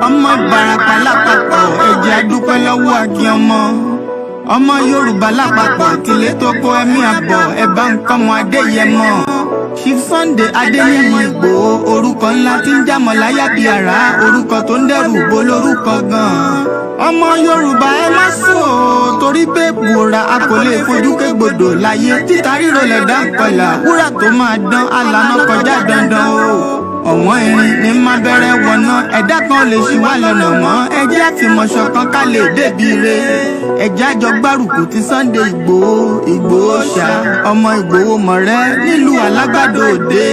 Ọmọ Ìbàràpá lápapọ̀ ẹ̀jẹ̀ adúpẹ́ lọ́wọ́ àkí ọmọ Yorùbá lápapọ̀ tilé tó kó ẹ̀mí àbọ̀ ẹ̀bá nǹkan mọ Adéyẹmọ. Chief Sunday Adéníyì Ìgbòho orúkọ ńlá tí ń jámọ̀ láyà bí àrá orúkọ tó ń dẹ́rù bo lórúkọ gan-an. Ọmọ Yorùbá ẹ má sùn o torí pé bùrà a kò lè fojú kégbodò láyé títa ríro lẹ̀dá ń kọlà wúrà tó máa dán alànà kọjá dandan o. Ọ̀wọ́n irin ní má bẹ̀rẹ̀ wọ̀nà ẹ̀dá kan lè ṣì wá lọ́nà mọ́ ẹjẹ́ àfìmọ̀ṣọ̀ kan ká lè débi re ẹjẹ́ àjọ gbárùkù ti Sunday Ìgbòho ṣá ọmọ Ìgbòho mọ̀rẹ́ nílùú Alágbàdo Òde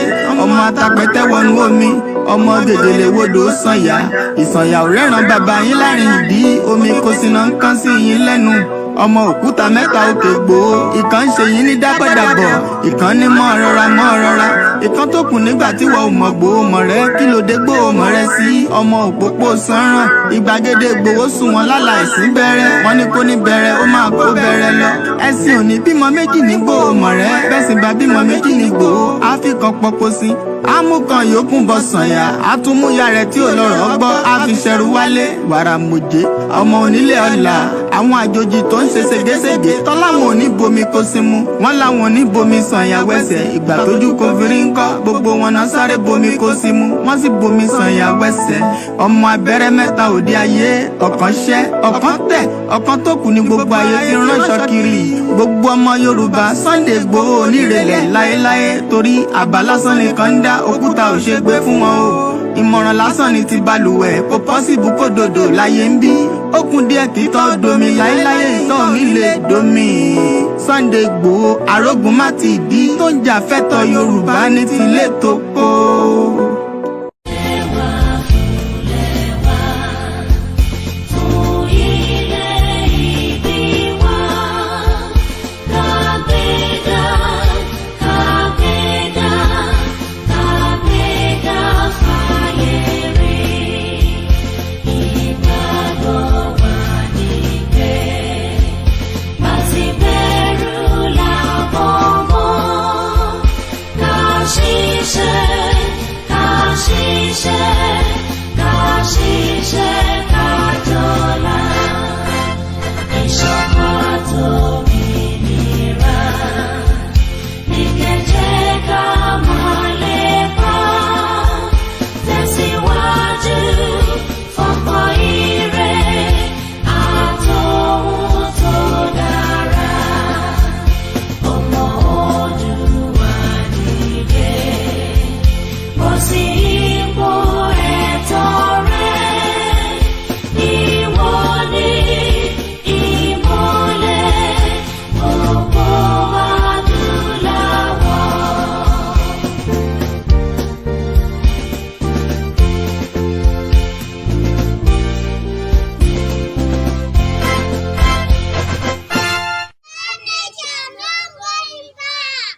ọmọ atapẹ̀tẹ̀ wọnú omi ọmọ gèdèlè wodò sànyà ìsànyà ò rẹ́ràn bàbá yín láàrin ìdí omi kò sínà ń kán sí yín lẹ́nu ọmọ òkúta mẹ́ta òkè Ìgbòho ìkan ń ṣe yín ní dábọ̀dàbọ̀ ìkan ní mọ́ rọra ìkan tó kù nígbà tí wọ́n ò mọ̀ Ìgbòho mọ̀rẹ́ kí ló dé Ìgbòho mọ̀rẹ́ sí ọmọ òpópó sanran ìgbàgede Ìgbòho sùn wọn lálà ẹ̀sìn bẹ̀rẹ̀ wọn ní kó ní bẹ̀rẹ̀ ó máa kó bẹ̀rẹ̀ lọ ẹ̀sìn òní bímọ méjì ní Ìgbòho mọ̀rẹ́ bẹ́sìn bá bímọ méjì ní Ìgbòho áfíkan pọpọ sí amúkan yòókù bọ sànyà àtúmúyà rẹ̀ tí ò lọ́rọ̀ gbọ́ àfiṣẹrù wálé wàrà mòjé ọmọ onílé ọlà àwọn àjòjì tó ń ṣe ségesège tọ́láwọn ò ní bomi kó sí mu wọ́n láwọn ò ní bomi sànyà wẹ́sẹ̀ ìgbà tójú kò fi rí ńkọ́ gbogbo wọn náà sáré bomi kó sí mu wọ́n sì bomi sànyà wẹ́sẹ̀ ọmọ abẹ́rẹ́ mẹ́ta òde ayé ọ̀kan ṣẹ́ ọ̀kan tẹ̀ ọ̀kan tó kù ní gbogbo ayé ti ránṣọ kiri gbogbo ọmọ Yorùbá Sunday Ìgbòho onírèlẹ̀ láéláé torí àbá lásán nìkan ń dá òkúta ò ṣe gbé fún wọn o ìmọ̀ràn lásán ni ti balùwẹ̀ kò pọ́sibú kó dòdò láyé ń bí ó kún díẹ̀ kí tọ́ domi láéláyé ìtọ́ mi lè domi. Sunday Ìgbòho arógun má ti dí tó ń jà fẹ́tọ̀ Yorùbá ní tilé tó kó.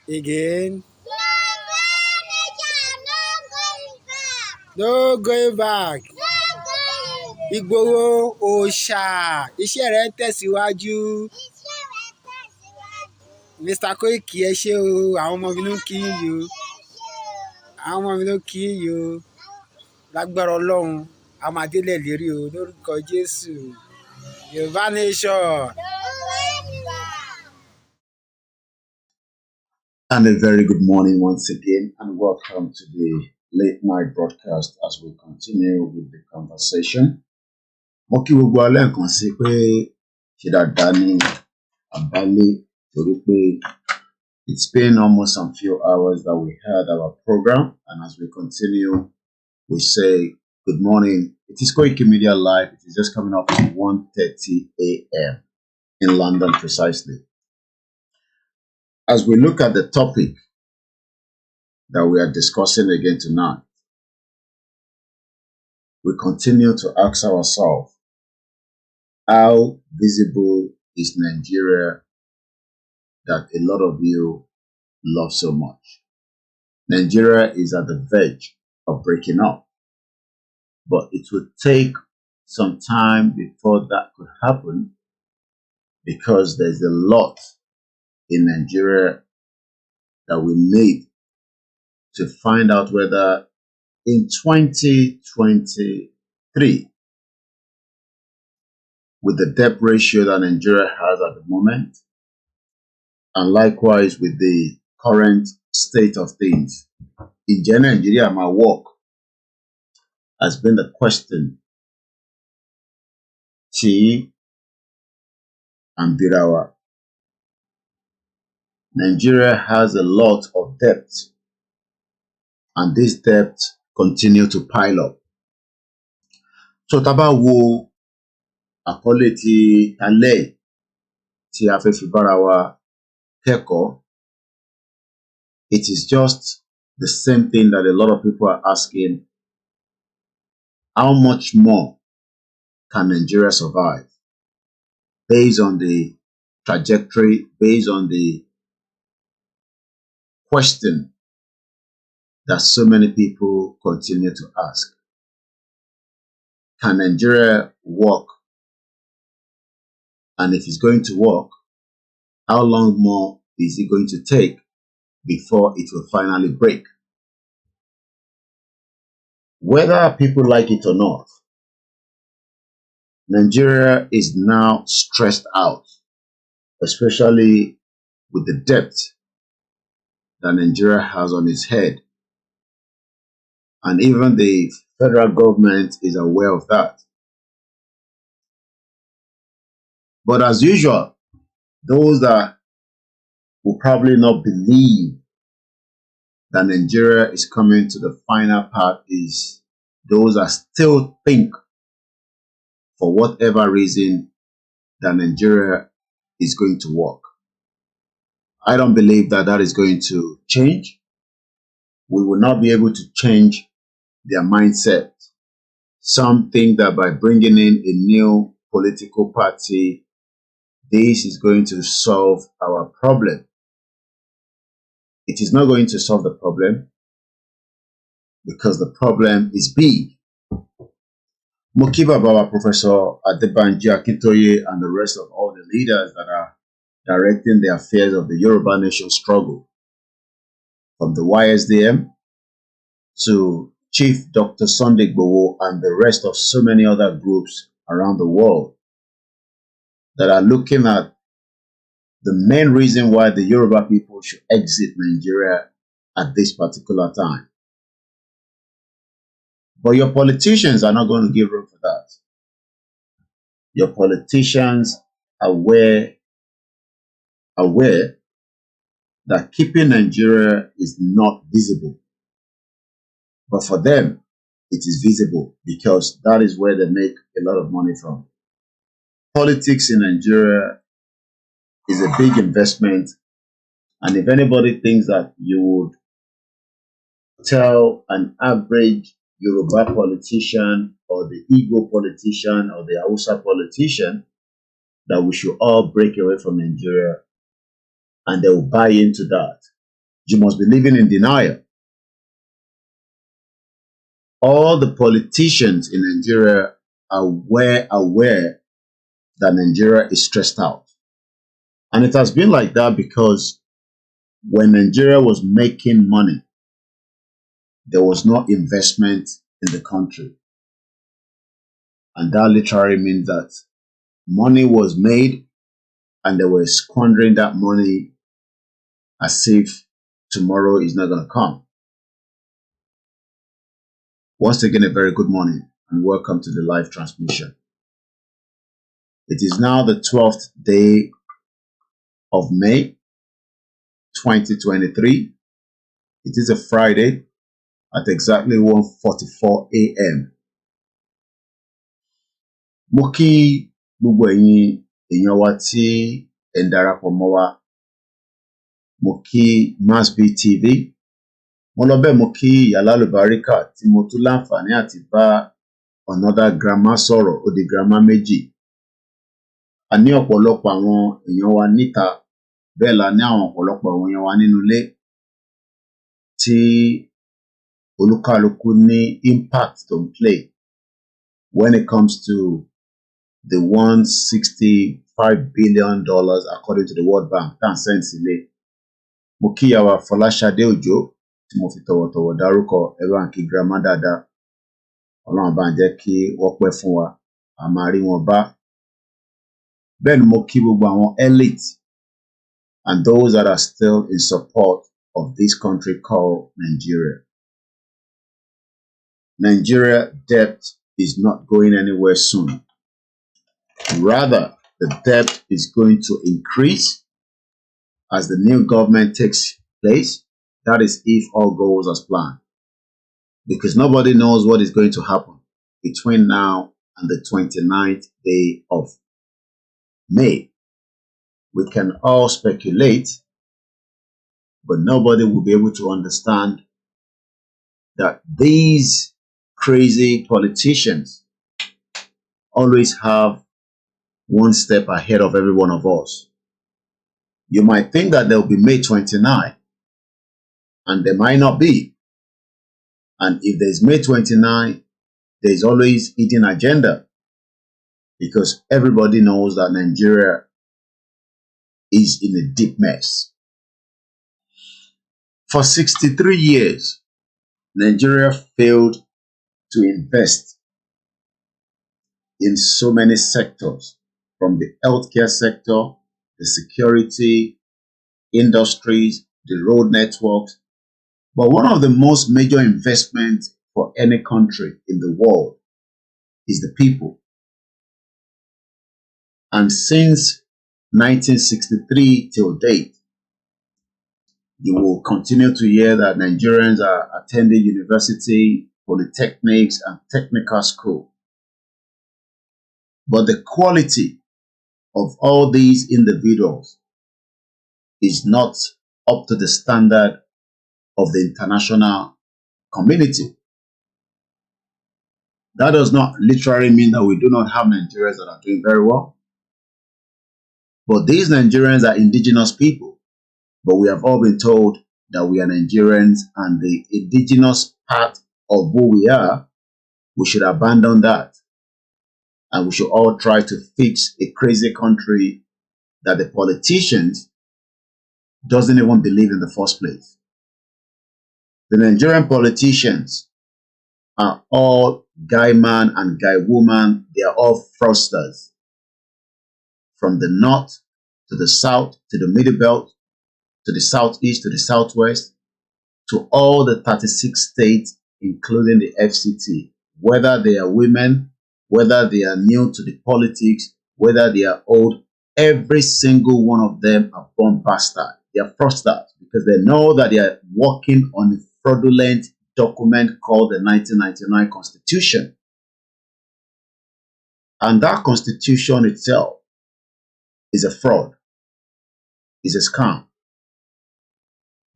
Again. No going back. Ìgbòho òòṣà iṣẹ́ rẹ̀ ń tẹ̀síwájú. Mr. Koiki ẹ ṣé o àwọn ọmọ mi ló ń kí yín o àwọn ọmọ mi ló ń kí yín o lágbára Ọlọ́run a máa délẹ̀ lérí o lórúkọ Jésù Yorùbá nation. And a very good morning once again, and welcome to the late night broadcast as we continue with the conversation. Mo kí gbogbo alẹ́ nǹkan sí pé ṣe dáadáa ní àbálẹ́ torí pé it's been almost some few hours that we had our program, and as we continue, we say good morning. It is KOKORO Live. It is just coming up at 1:30 a.m. in London precisely. As we look at the topic that we are discussing again tonight, we continue to ask ourselves, how visible is Nigeria that a lot of you love so much? Nigeria is at the verge of breaking up, but it would take some time before that could happen because there's a lot in Nigeria that we need to find out whether in 2023, with the debt ratio that Nigeria has at the moment, and likewise with the current state of things, ǹjẹ́ Nigeria máa work has been the question tí à ń bira wa. Nigeria has a lot of debt, and this debt continue to pile up. So tá bá wo àkọlé ti alẹ́ tí a fẹ́ fi bára wa kẹ́kọ̀ọ́, it is just the same thing that a lot of people are asking: how much more can Nigeria survive based on the trajectory, based on the question that so many people continue to ask? Can Nigeria work? And if it's going to work, how long more is it going to take before it will finally break? Whether people like it or not, Nigeria is now stressed out, especially with the debt that Nigeria has on its head. And even the federal government is aware of that. But as usual, those that will probably not believe that Nigeria is coming to the final part is those that still think, for whatever reason, that Nigeria is going to work. I don't believe that that is going to change. We will not be able to change their mindset. Some think that by bringing in a new political party, this is going to solve our problem. It is not going to solve the problem, because the problem is big. Mo kí bàbá wa Professor Adebanji Akintoye and the rest of all the leaders that are directing the affairs of the Yoruba nation struggle, from the YSDM to Chief Dr. Sunday IGBOHO and the rest of so many other groups around the world, that are looking at the main reason why the Yoruba people should exit Nigeria at this particular time. But your politicians are not going to give room for that. Your politicians are aware that keeping Nigeria is not visible. But for them, it is visible, because that is where they make a lot of money from. Politics in Nigeria is a big investment, and if anybody thinks that you would tell an average Yoruba politician or the Igbo politician or the Hausa politician that we should all break away from Nigeria, and they will buy into that, you must be living in denial. All the politicians in Nigeria are aware that Nigeria is stressed out. And it has been like that because when Nigeria was making money, there was no investment in the country. And that literally means that money was made and they were squandering that money as if tomorrow is not going to come. Once again, a very good morning and welcome to the live transmission. It is now the 12th day of May 2023. It is a Friday at exactly 1:44 a.m. Mo kí gbogbo ẹ̀yin èèyàn wa tí ẹ ń darapọ̀ mọ́ wa. Mo kí Masbi TV. Mo lọ bẹ́ẹ̀ mo kí ìyá lálùbáríkà tí mo tún láǹfààní àti bá another grandma sọ̀rọ̀, ó di grandma méjì. A ní ọ̀pọ̀lọpọ̀ àwọn èèyàn wa níta, bẹ́ẹ̀ la ní àwọn ọ̀pọ̀lọpọ̀ àwọn èèyàn wa nínú ilé tí olúkálùkù ní impact tó ń play when it comes to the $165 billion according to the World Bank tá à ń send sílé. Mo kí ìyá wa Fọláṣadé Òjó, tí mo fi tọ̀wọ̀tọ̀wọ̀ dárúkọ ẹ bá ń kí grandma dáadáa. Ọlọ́run bá ń jẹ́ kí wọ́n pẹ́ fún wa, a máa rí wọn bá. Bẹ́ẹ̀ ni mo kí gbogbo àwọn elite and those that are still in support of this country called Nigeria. Nigeria debt is not going anywhere soon. Rather, the debt is going to increase as the new government takes place. That is if all goes as planned. Because nobody knows what is going to happen between now and the 29th day of May. We can all speculate, but nobody will be able to understand that these crazy politicians always have one step ahead of every one of us. You might think that there will be May 29, and there might not be. And if there's May 29, there's always hidden agenda, because everybody knows that Nigeria is in a deep mess. For 63 years, Nigeria failed to invest in so many sectors, from the healthcare sector, the security, industries, the road networks. But one of the most major investments for any country in the world is the people. And since 1963 till date, you will continue to hear that Nigerians are attending university, polytechnics, and technical school. But the quality of all these individuals is not up to the standard of the international community. That does not literally mean that we do not have Nigerians that are doing very well. But these Nigerians are indigenous people. But we have all been told that we are Nigerians, and the indigenous part of who we are, we should abandon that. And we should all try to fix a crazy country that the politicians doesn't even believe in the first place. The Nigerian politicians are all guy man and guy woman. They are all fraudsters. From the north to the south to the middle belt, to the southeast to the southwest, to all the 36 states, including the FCT, whether they are women, whether they are new to the politics, whether they are old, every single one of them are born bastards. They are fraudsters because they know that they are working on a fraudulent document called the 1999 Constitution. And that Constitution itself is a fraud, is a scam.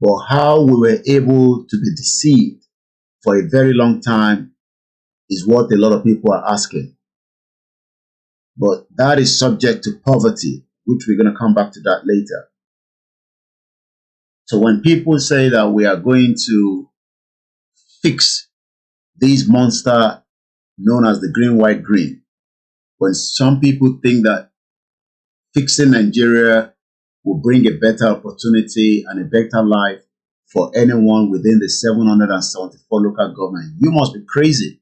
But how we were able to be deceived for a very long time is what a lot of people are asking. But that is subject to poverty, which we're going to come back to that later. So when people say that we are going to fix this monster known as the green, white, green, when some people think that fixing Nigeria will bring a better opportunity and a better life for anyone within the 774 local government, you must be crazy.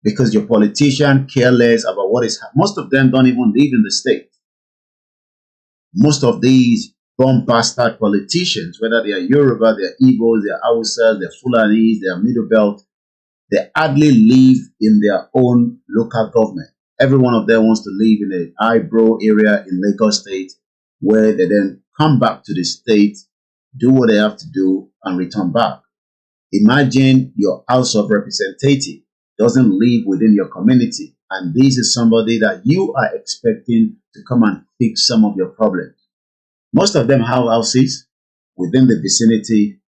Because your politicians care less about what is happening. Most of them don't even live in the state. Most of these bomb bastard politicians, whether they are Yoruba, they are Igbos, they are Hausas, they are Fulanis, they are Middle Belt, they hardly live in their own local government. Every one of them wants to live in an IGBOHO area in Lagos State, where they then come back to the state, do what they have to do, and return back. Imagine your House of Representatives doesn't live within your community, and this is somebody that you are expecting to come and fix some of your problems. Most of them have houses within the vicinity,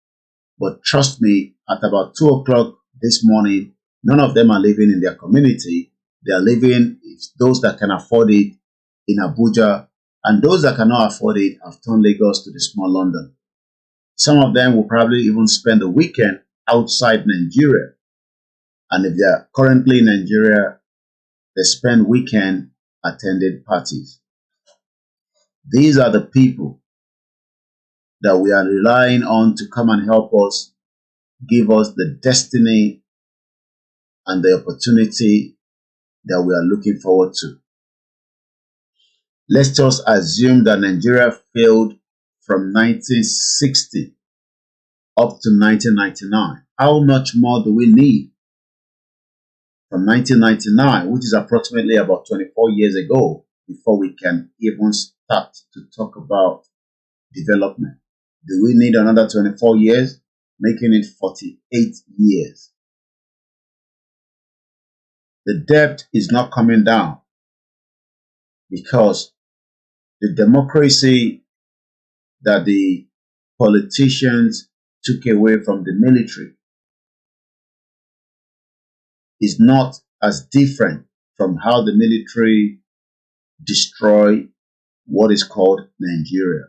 but trust me, at about 2 o'clock this morning, none of them are living in their community. They are living, those that can afford it, in Abuja, and those that cannot afford it have turned Lagos to the small London. Some of them will probably even spend the weekend outside Nigeria. And if they are currently in Nigeria, they spend weekend attending parties. These are the people that we are relying on to come and help us, give us the destiny and the opportunity that we are looking forward to. Let's just assume that Nigeria failed from 1960 up to 1999. How much more do we need from 1999, which is approximately about 24 years ago, before we can even start to talk about development? Do we need another 24 years, making it 48 years? The debt is not coming down because the democracy that the politicians took away from the military is not as different from how the military destroy what is called Nigeria.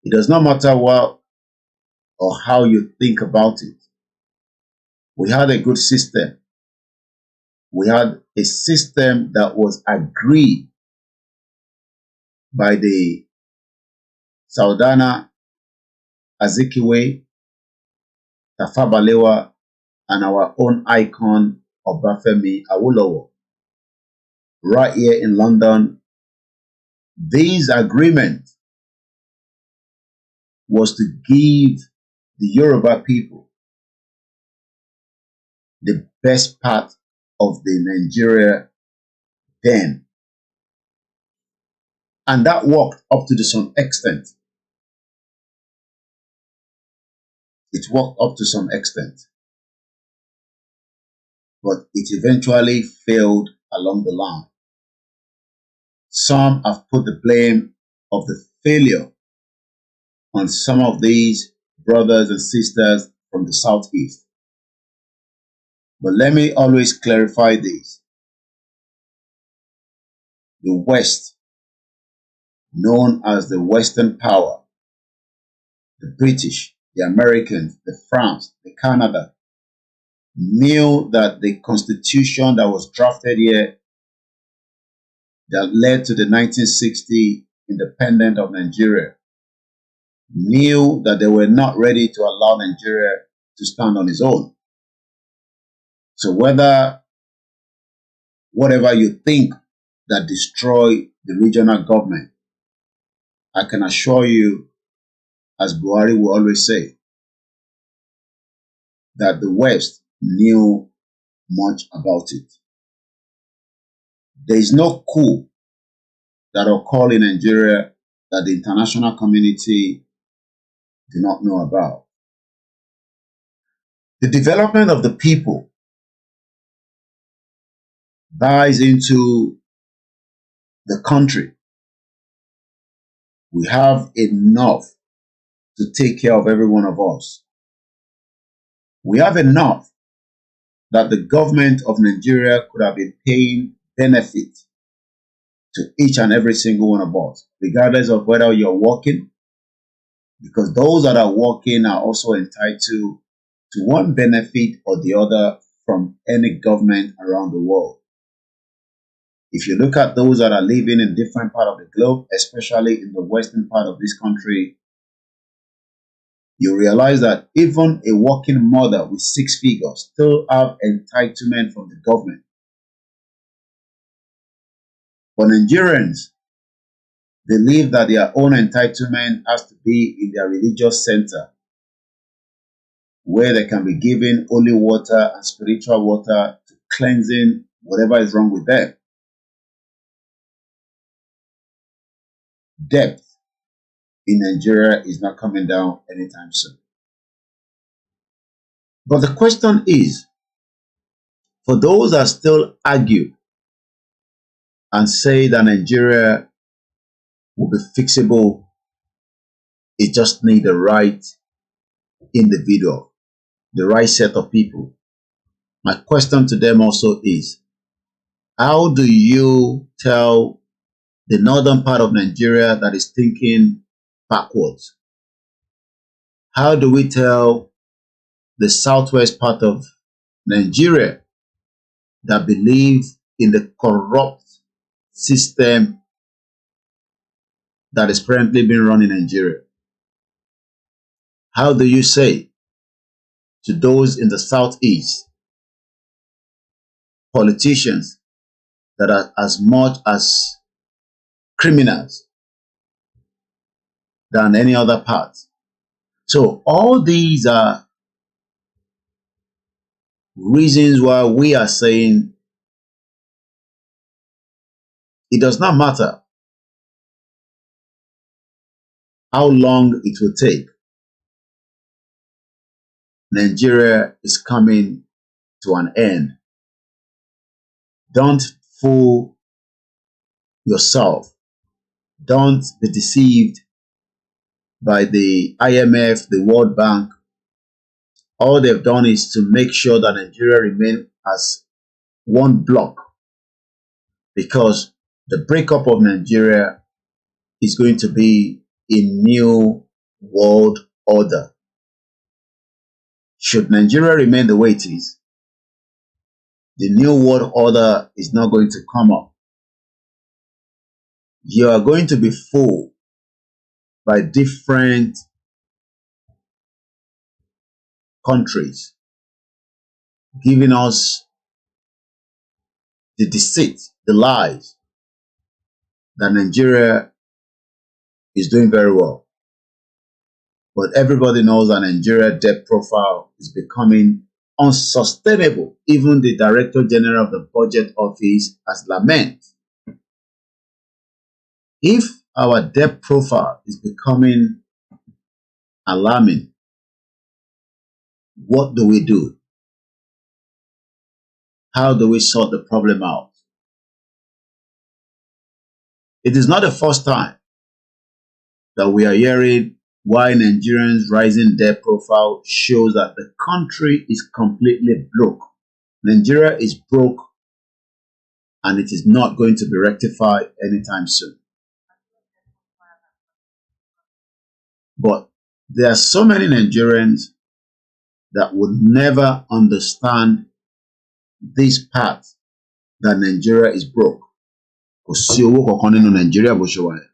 It does not matter what or how you think about it. We had a good system. We had a system that was agreed by the Saudana Azikiwe, Tafawa Balewa, and our own icon Obafemi Awolowo. Right here in London, this agreement was to give the Yoruba people the best part of the Nigeria then. And that worked up to some extent. It worked up to some extent. But it eventually failed along the line. Some have put the blame of the failure on some of these brothers and sisters from the Southeast. But let me always clarify this. The West, known as the Western power, the British, the Americans, the France, the Canada, knew that the constitution that was drafted here that led to the 1960 independence of Nigeria knew that they were not ready to allow Nigeria to stand on its own. So whatever you think that destroyed the regional government, I can assure you, as Buhari will always say, that the West knew much about it. There is no coup that occurred in Nigeria that the international community do not know about. The development of the people buys into the country. We have enough to take care of every one of us. We have enough that the government of Nigeria could have been paying benefit to each and every single one of us, regardless of whether you're working, because those that are working are also entitled to one benefit or the other from any government around the world. If you look at those that are living in different parts of the globe, especially in the western part of this country, you realize that even a working mother with 6 figures still have entitlement from the government. But Nigerians believe that their own entitlement has to be in their religious center, where they can be given holy water and spiritual water to cleansing whatever is wrong with them. Debt in Nigeria is not coming down anytime soon. But the question is, for those that still argue and say that Nigeria will be fixable, it just needs the right individual, the right set of people. My question to them also is, how do you tell the northern part of Nigeria that is thinking backwards? How do we tell the southwest part of Nigeria that believes in the corrupt system that is currently being run in Nigeria? How do you say to those in the southeast, politicians that are as much as criminals than any other part? So all these are reasons why we are saying it does not matter how long it will take. Nigeria is coming to an end. Don't fool yourself. Don't be deceived by the IMF, the World Bank. All they've done is to make sure that Nigeria remains as one block, because the breakup of Nigeria is going to be a new world order. Should Nigeria remain the way it is, the new world order is not going to come up. You are going to be fooled by different countries giving us the deceit, the lies that Nigeria is doing very well. But everybody knows that Nigeria debt profile is becoming unsustainable. Even the Director General of the Budget Office has lamented. If our debt profile is becoming alarming, what do we do? How do we sort the problem out? It is not the first time that we are hearing why Nigerians' rising debt profile shows that the country is completely broke. Nigeria is broke, and it is not going to be rectified anytime soon. But there are so many Nigerians that would never understand this part that Nigeria is broke. Kò sí owó kankan nínú Nigeria bó ṣe wà yẹn.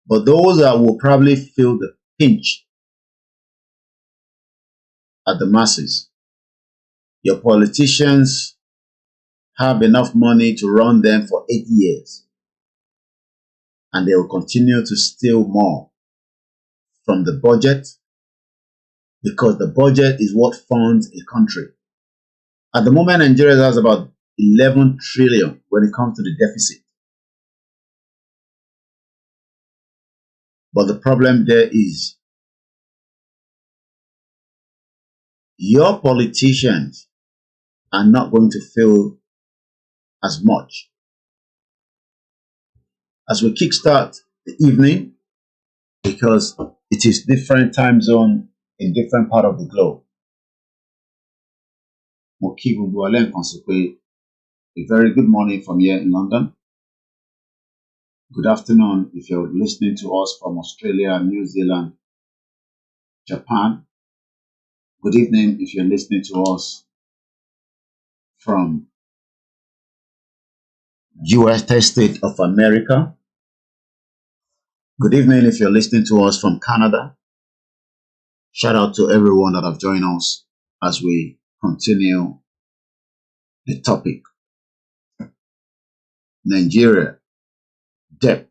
But those that will probably feel the pinch are the masses. Your politicians have enough money to run them for 8 years, and they will continue to steal more from the budget, because the budget is what funds a country. At the moment, Nigeria has about 11 trillion when it comes to the deficit. But the problem there is your politicians are not going to feel as much. As we kickstart the evening, because it is different time zone in different part of the globe. Mo kí gbogbo wa lẹ́ẹ̀kan sí pé a very good morning from here in London. Good afternoon if you're listening to us from Australia, New Zealand, Japan. Good evening if you're listening to us from United States of America. Good evening if you're listening to us from Canada. Shout out to everyone that have joined us as we continue the topic. Nigeria debt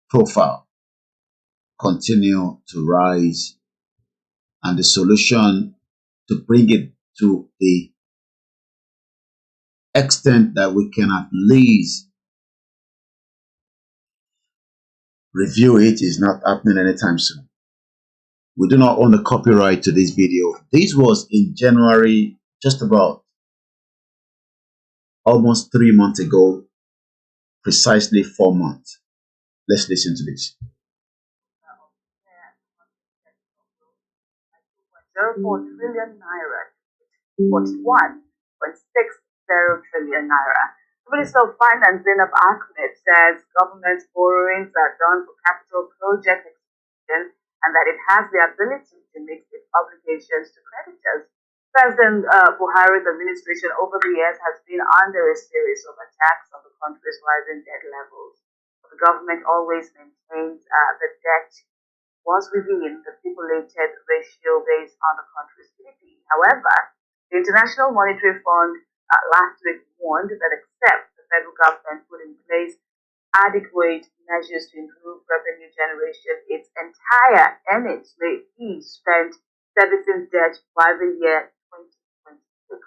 profile continue to rise, and the solution to bring it to the extent that we can at least review it is not happening anytime soon. We do not own the copyright to this video. This was in January, just about almost 3 months ago, precisely 4 months. Let's listen to this. 0.04 trillion naira, 41.60 trillion naira. The Minister of Finance, Zainab Ahmed, says government borrowings are done for capital project execution and that it has the ability to meet its obligations to creditors. President Buhari's administration over the years has been under a series of attacks on the country's rising debt levels. the government always maintains the debt was within the stipulated ratio based on the country's GDP. However, the International Monetary Fund last week warned that except the federal government put in place adequate measures to improve revenue generation, its entire earnings may be spent servicing debt by the year 2026.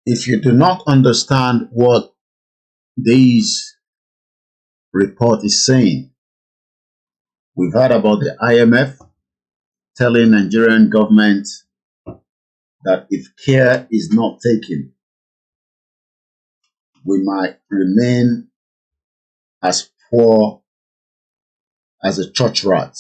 If you do not understand what this report is saying, we've heard about the IMF telling Nigerian government that if care is not taken, we might remain as poor as a church rat.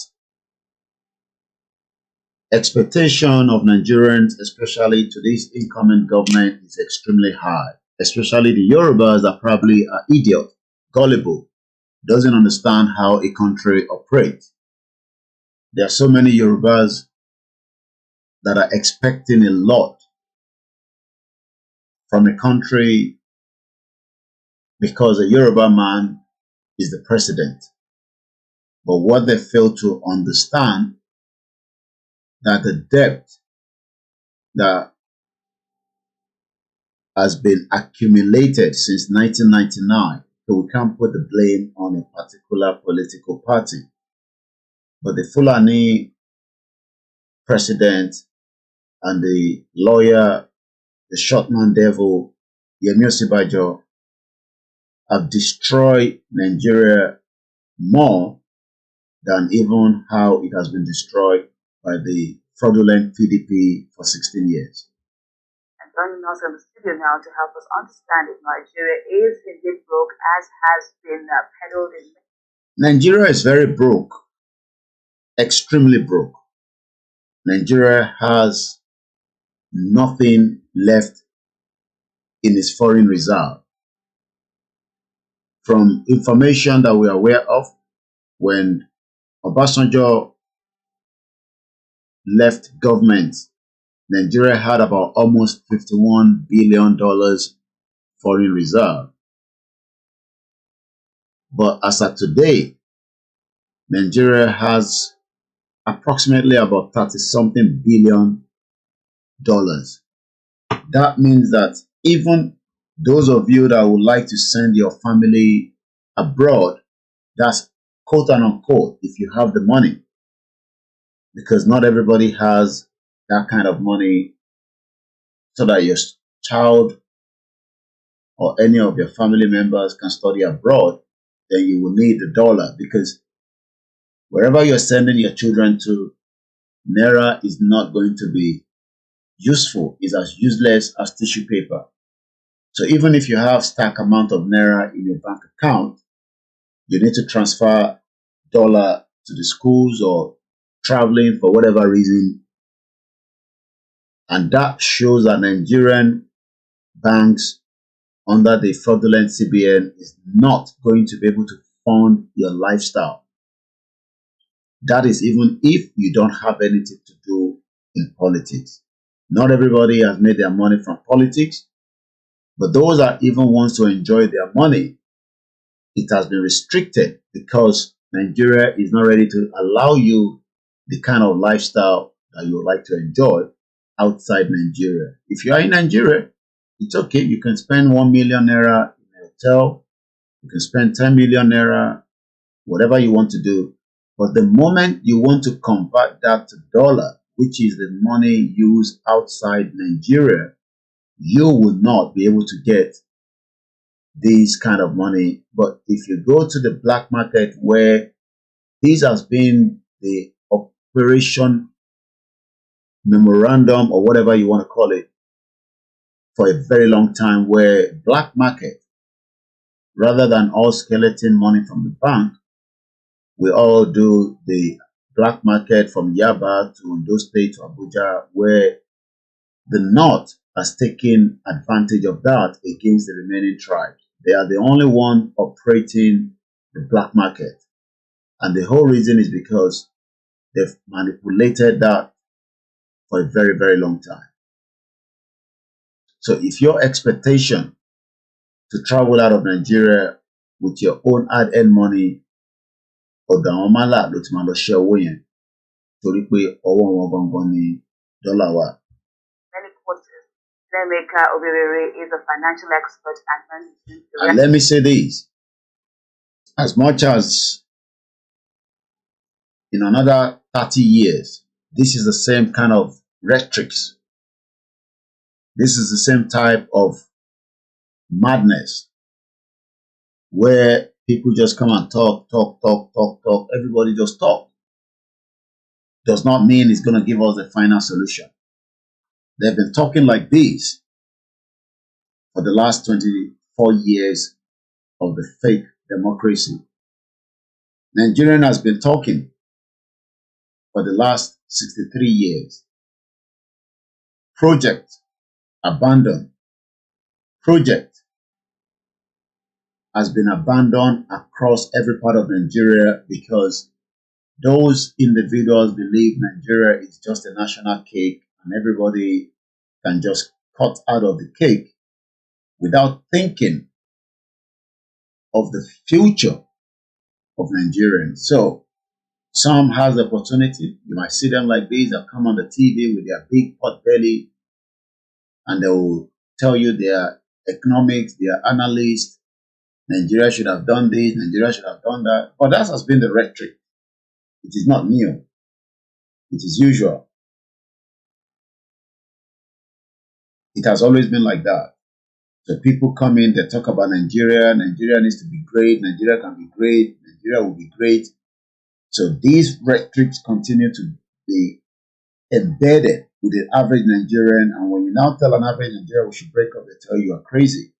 Expectation of Nigerians, especially to this incoming government, is extremely high. Especially the Yorubas that probably are idiot, gullible, doesn't understand how a country operates. There are so many Yorubas that are expecting a lot from a country because a Yoruba man is the president. But what they fail to understand, that the debt that has been accumulated since 1999, so we can't put the blame on a particular political party. But the Fulani president and the lawyer, the shortman devil, Yemi Osibajo, have destroyed Nigeria more than even how it has been destroyed by the fraudulent PDP for 16 years. And joining us in the studio now to help us understand if Nigeria is indeed broke, as has been peddled in. Nigeria is very broke, extremely broke. Nigeria has nothing left in its foreign reserve. From information that we are aware of, when Obasanjo left government, Nigeria had about almost $51 billion foreign reserve. But as of today, Nigeria has approximately about 30-something billion dollars. That means that even those of you that would like to send your family abroad, that's quote and unquote, if you have the money, because not everybody has that kind of money so that your child or any of your family members can study abroad, then you will need the dollar, because wherever you're sending your children to, Naira is not going to be useful. It's as useless as tissue paper. So even if you have stack amount of Naira in your bank account, you need to transfer dollar to the schools or traveling for whatever reason. And that shows that Nigerian banks under the fraudulent CBN is not going to be able to fund your lifestyle. That is even if you don't have anything to do in politics. Not everybody has made their money from politics, but those that even wants to enjoy their money, it has been restricted because Nigeria is not ready to allow you the kind of lifestyle that you would like to enjoy outside Nigeria. If you are in Nigeria, it's okay. You can spend 1 million naira in a hotel. You can spend 10 million naira, whatever you want to do. But the moment you want to convert that to dollar, which is the money used outside Nigeria, you will not be able to get this kind of money. But if you go to the black market, where this has been the operation memorandum or whatever you want to call it for a very long time, where black market, rather than all skeleton money from the bank, we all do the black market from Yaba to Ondo State to Abuja, where the North has taken advantage of that against the remaining tribes. They are the only one operating the black market. And the whole reason is because they've manipulated that for a very, very long time. So if your expectation to travel out of Nigeria with your own hard-earned money, ọ̀dọ̀ àwọn málà ló ti máa lọ ṣẹ́ owó yẹn torí pé ọwọ́ wọn gangan ni dọ́là wà. Many quarters, Lemeka Obirere is a financial expert and let me say this, as much as in another 30 years, this is the same kind of rhetorics. This is the same type of madness where people just come and talk. Everybody just talk. Does not mean it's going to give us the final solution. They've been talking like this for the last 24 years of the fake democracy. Nigeria has been talking for the last 63 years. Project abandoned. Project has been abandoned across every part of Nigeria because those individuals believe Nigeria is just a national cake and everybody can just cut out of the cake without thinking of the future of Nigerians. So some has the opportunity. You might see them like this. They'll come on the TV with their big pot belly and they will tell you their economics, their analysts. Nigeria should have done this. Nigeria should have done that. But that has been the rhetoric. It is not new. It is usual. It has always been like that. So people come in, they talk about Nigeria. Nigeria needs to be great. Nigeria can be great. Nigeria will be great. So these rhetorics continue to be embedded with the average Nigerian. And when you now tell an average Nigerian we should break up, they tell you are crazy.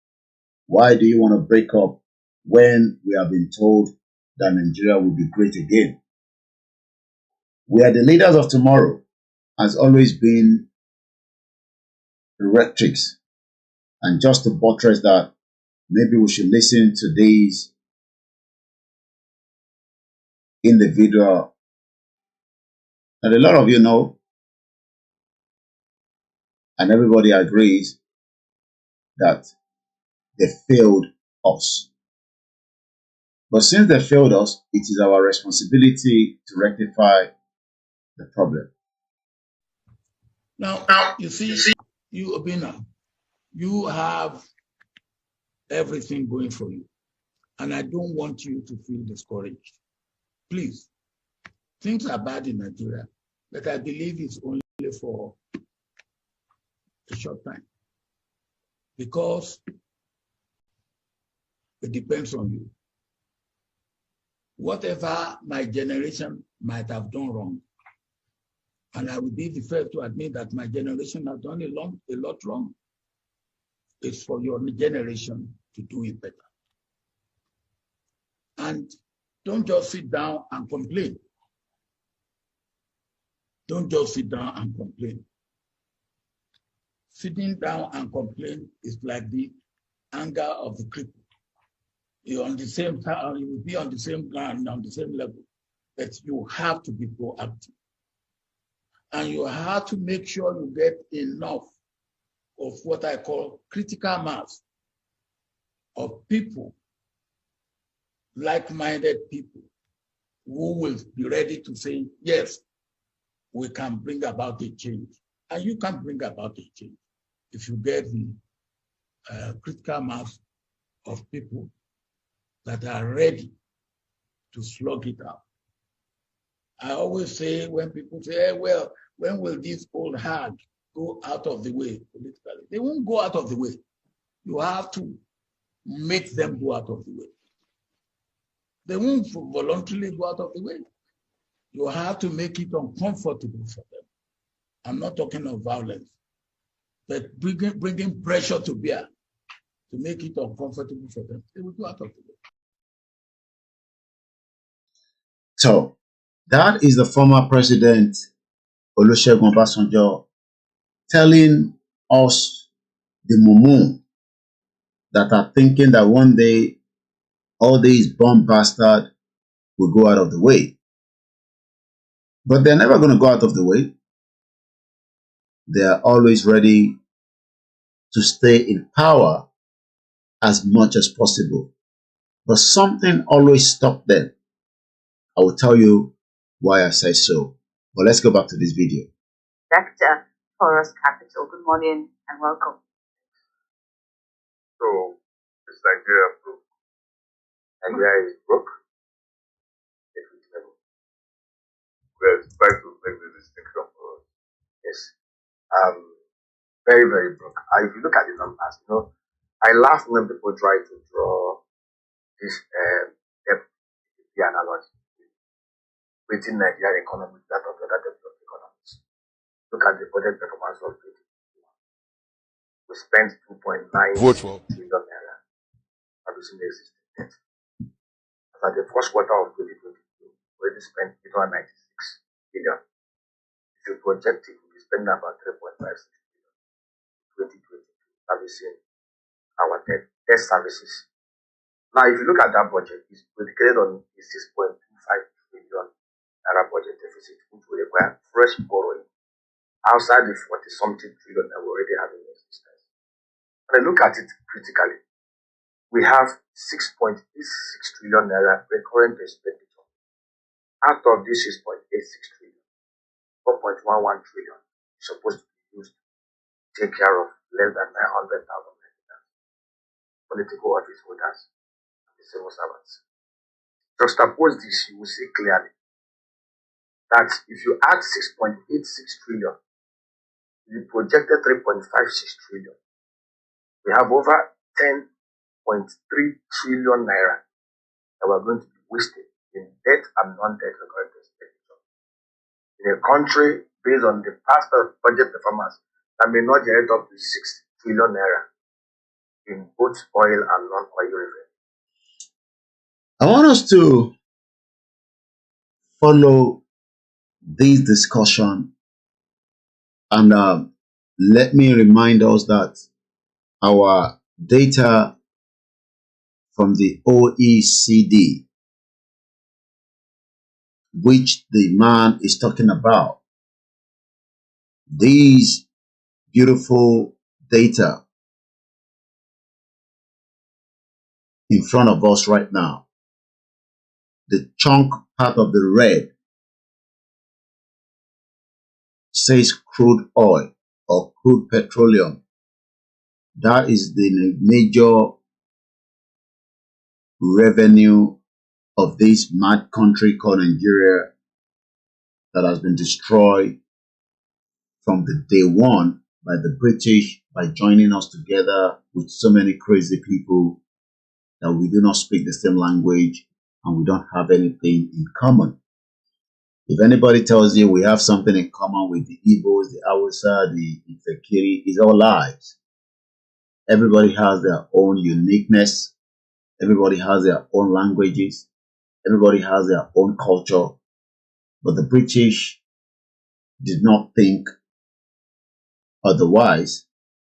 Why do you want to break up when we have been told that Nigeria will be great again? We are the leaders of tomorrow has always been the rhetorics. And just to buttress that, maybe we should listen to these individual that a lot of you know, and everybody agrees that they failed us. But since they failed us, it is our responsibility to rectify the problem. Now, you see, you, Obina, you have everything going for you. And I don't want you to feel discouraged. Please, things are bad in Nigeria, but I believe it's only for a short time. Because it depends on you. Whatever my generation might have done wrong, and I will be the first to admit that my generation has done a lot wrong, it's for your generation to do it better. And don't just sit down and complain. Don't just sit down and complain. Sitting down and complain is like the anger of the cripple. You're on the same time, you will be on the same ground, on the same level, but you have to be proactive. And you have to make sure you get enough of what I call critical mass of people, like-minded people, who will be ready to say, yes, we can bring about a change. And you can bring about a change if you get the critical mass of people that are ready to slug it out. I always say when people say, hey, well, when will this old hag go out of the way politically? They won't go out of the way. You have to make them go out of the way. They won't voluntarily go out of the way. You have to make it uncomfortable for them. I'm not talking of violence, but bringing pressure to bear to make it uncomfortable for them. They will go out of the way. So that is the former president Olusegun Obasanjo telling us, the mumu, that are thinking that one day all these bomb bastards will go out of the way. But they're never going to go out of the way. They are always ready to stay in power as much as possible. But something always stopped them. I will tell you why I say so. But let's go back to this video. Director, Taurus Capital. Good morning and welcome. So, it's Nigeria broke. Nigeria is broke. It's reasonable. We're trying to make the distinction for us. Yes. Very, very broke. If you look at the numbers, I laugh when people try to draw this debt analogy within Nigerian economy that of other developed economies. Look at the budget performance of 2021. We spent 2.9 trillion naira reducing the existing debt. As at the first quarter of 2022, we already spent 896 billion. If you project it, we'll be spending about 3.56 billion in 2022 servicing our debt services. Now, if you look at that budget, it's predicated on a 6.25 trillion naira budget deficit, which will require fresh borrowing outside the 40-something trillion that we already have in existence. And I look at it critically. We have 6.86 trillion naira recurrent expenditure. Out of this 6.86 trillion, 4.11 trillion is supposed to be used to take care of less than 900,000 Nigerians, political office holders, and the civil servants. Juxtapose this, you will see clearly that if you add 6.86 trillion, the projected 3.56 trillion, we have over 10.3 trillion naira that we're going to be wasted in debt and non-debt recurrent expenditure. In a country based on the past budget performance that may not generate up to 6 trillion naira in both oil and non-oil revenue. I want us to follow this discussion and let me remind us that our data from the OECD, which the man is talking about, these beautiful data in front of us right now, the chunk part of the red says crude oil or crude petroleum. That is the major revenue of this mad country called Nigeria that has been destroyed from the day one by the British by joining us together with so many crazy people that we do not speak the same language and we don't have anything in common. If anybody tells you we have something in common with the Igbos, the Hausa, the Insecurity, it's all lies. Everybody has their own uniqueness. Everybody has their own languages. Everybody has their own culture. But the British did not think otherwise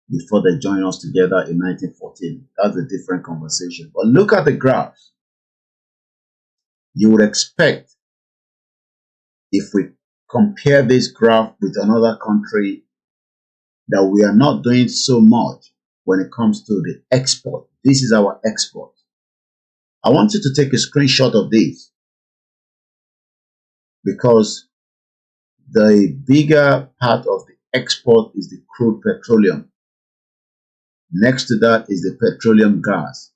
before they joined us together in 1914. That's a different conversation. But look at the graphs. You would expect, if we compare this graph with another country, that we are not doing so much when it comes to the export. This is our export. I want you to take a screenshot of this because the bigger part of the export is the crude petroleum. Next to that is the petroleum gas.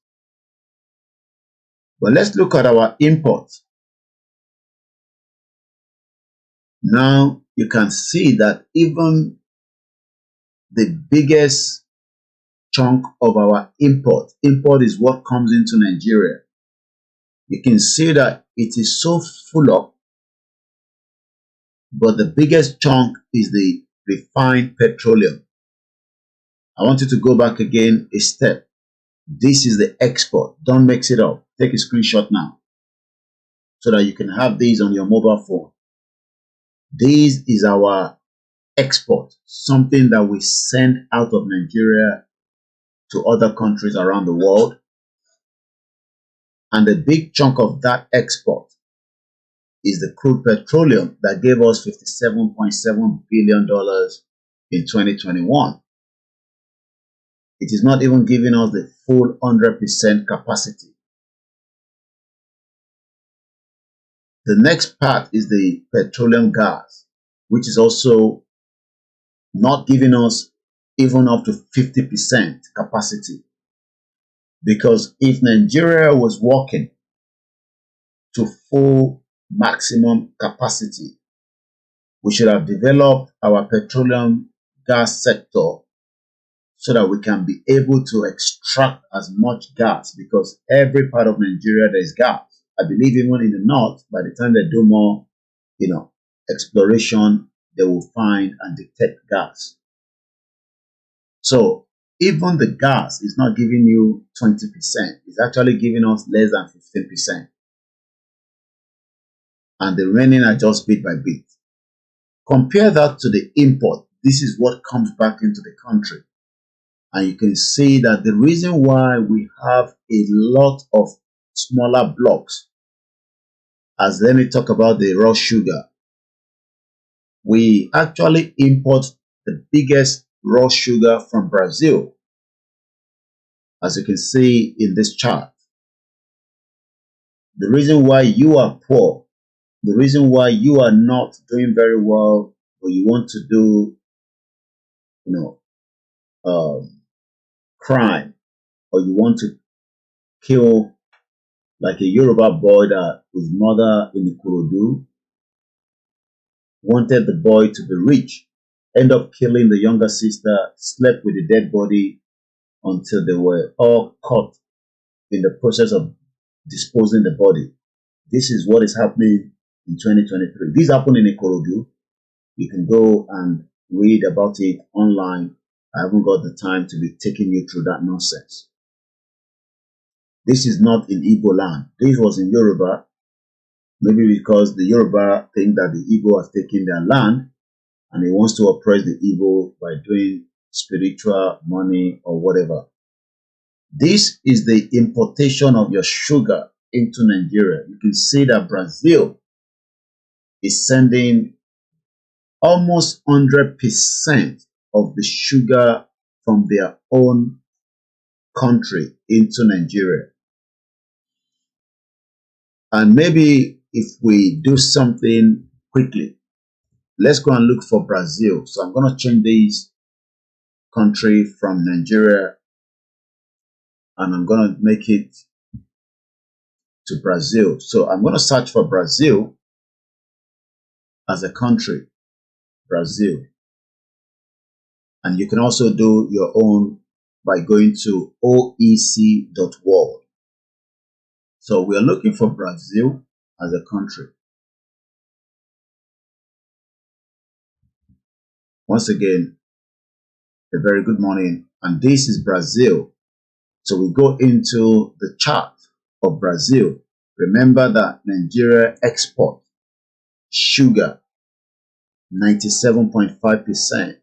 But let's look at our imports. Now you can see that even the biggest chunk of our import is what comes into Nigeria. You can see that it is so full up, but the biggest chunk is the refined petroleum. I want you to go back again a step. This is the export. Don't mix it up. Take a screenshot now so that you can have these on your mobile phone. This is our export, something that we send out of Nigeria to other countries around the world. And a big chunk of that export is the crude petroleum that gave us $57.7 billion in 2021. It is not even giving us the full 100% capacity. The next part is the petroleum gas, which is also not giving us even up to 50% capacity. Because if Nigeria was working to full maximum capacity, we should have developed our petroleum gas sector so that we can be able to extract as much gas, because every part of Nigeria there is gas. I believe even in the north, by the time they do more, exploration, they will find and detect gas. So even the gas is not giving you 20%. It's actually giving us less than 15%. And the remaining are just bit by bit. Compare that to the import. This is what comes back into the country. And you can see that the reason why we have a lot of smaller blocks, as let me talk about the raw sugar. We actually import the biggest raw sugar from Brazil, as you can see in this chart. The reason why you are poor, the reason why you are not doing very well, or you want to do, crime, or you want to kill, like a Yoruba boy that his mother in Ikorodu wanted the boy to be rich, end up killing the younger sister, slept with the dead body until they were all caught in the process of disposing the body. This is what is happening in 2023. This happened in Ikorodu. You can go and read about it online. I haven't got the time to be taking you through that nonsense. This is not in Igbo land. This was in Yoruba. Maybe because the Yoruba think that the Igbo has taken their land and he wants to oppress the Igbo by doing spiritual money or whatever. This is the importation of your sugar into Nigeria. You can see that Brazil is sending almost 100% of the sugar from their own country into Nigeria. And maybe if we do something quickly, let's go and look for Brazil. So I'm going to change this country from Nigeria and I'm going to make it to Brazil. So I'm going to search for Brazil as a country. Brazil. And you can also do your own by going to oec.world. So we are looking for Brazil as a country. Once again, a very good morning. And this is Brazil. So we go into the chart of Brazil. Remember that Nigeria export sugar 97.5%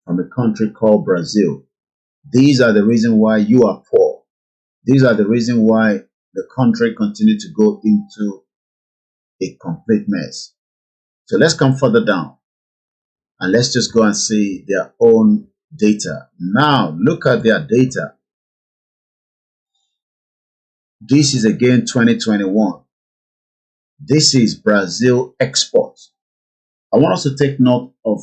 from a country called Brazil. These are the reason why you are poor. These are the reason why the country continues to go into a complete mess. So let's come further down and let's just go and see their own data. Now look at their data. This is again 2021. This is Brazil exports. I want us to take note of,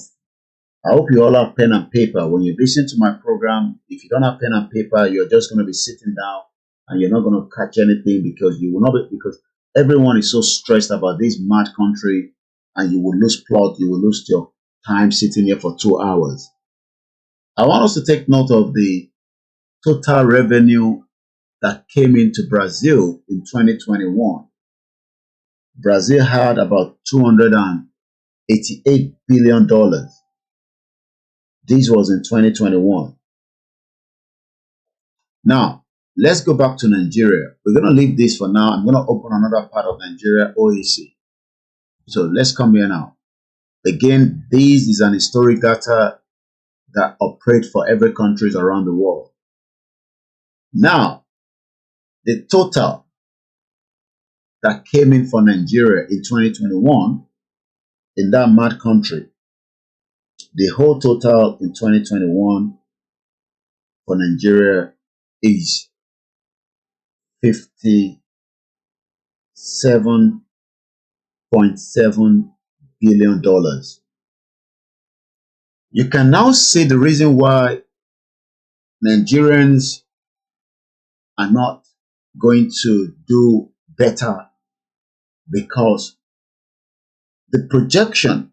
I hope you all have pen and paper. When you listen to my program, if you don't have pen and paper, you're just going to be sitting down and you're not going to catch anything, because you will not be, because everyone is so stressed about this mad country, and you will lose plot, you will lose your time sitting here for 2 hours. I want us to take note of the total revenue that came into Brazil in 2021. Brazil had about $288 billion. This was in 2021. Now, let's go back to Nigeria. We're going to leave this for now. I'm going to open another part of Nigeria, OAC. So let's come here now. Again, this is an historic data that operates for every country around the world. Now, the total that came in for Nigeria in 2021, in that mad country, the whole total in 2021 for Nigeria is 57 $6.7 billion. You can now see the reason why Nigerians are not going to do better, because the projection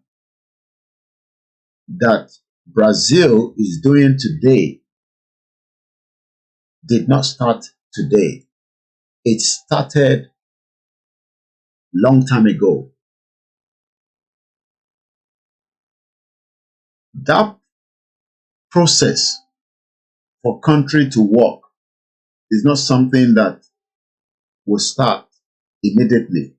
that Brazil is doing today did not start today. It started long time ago. That process for country to work is not something that will start immediately.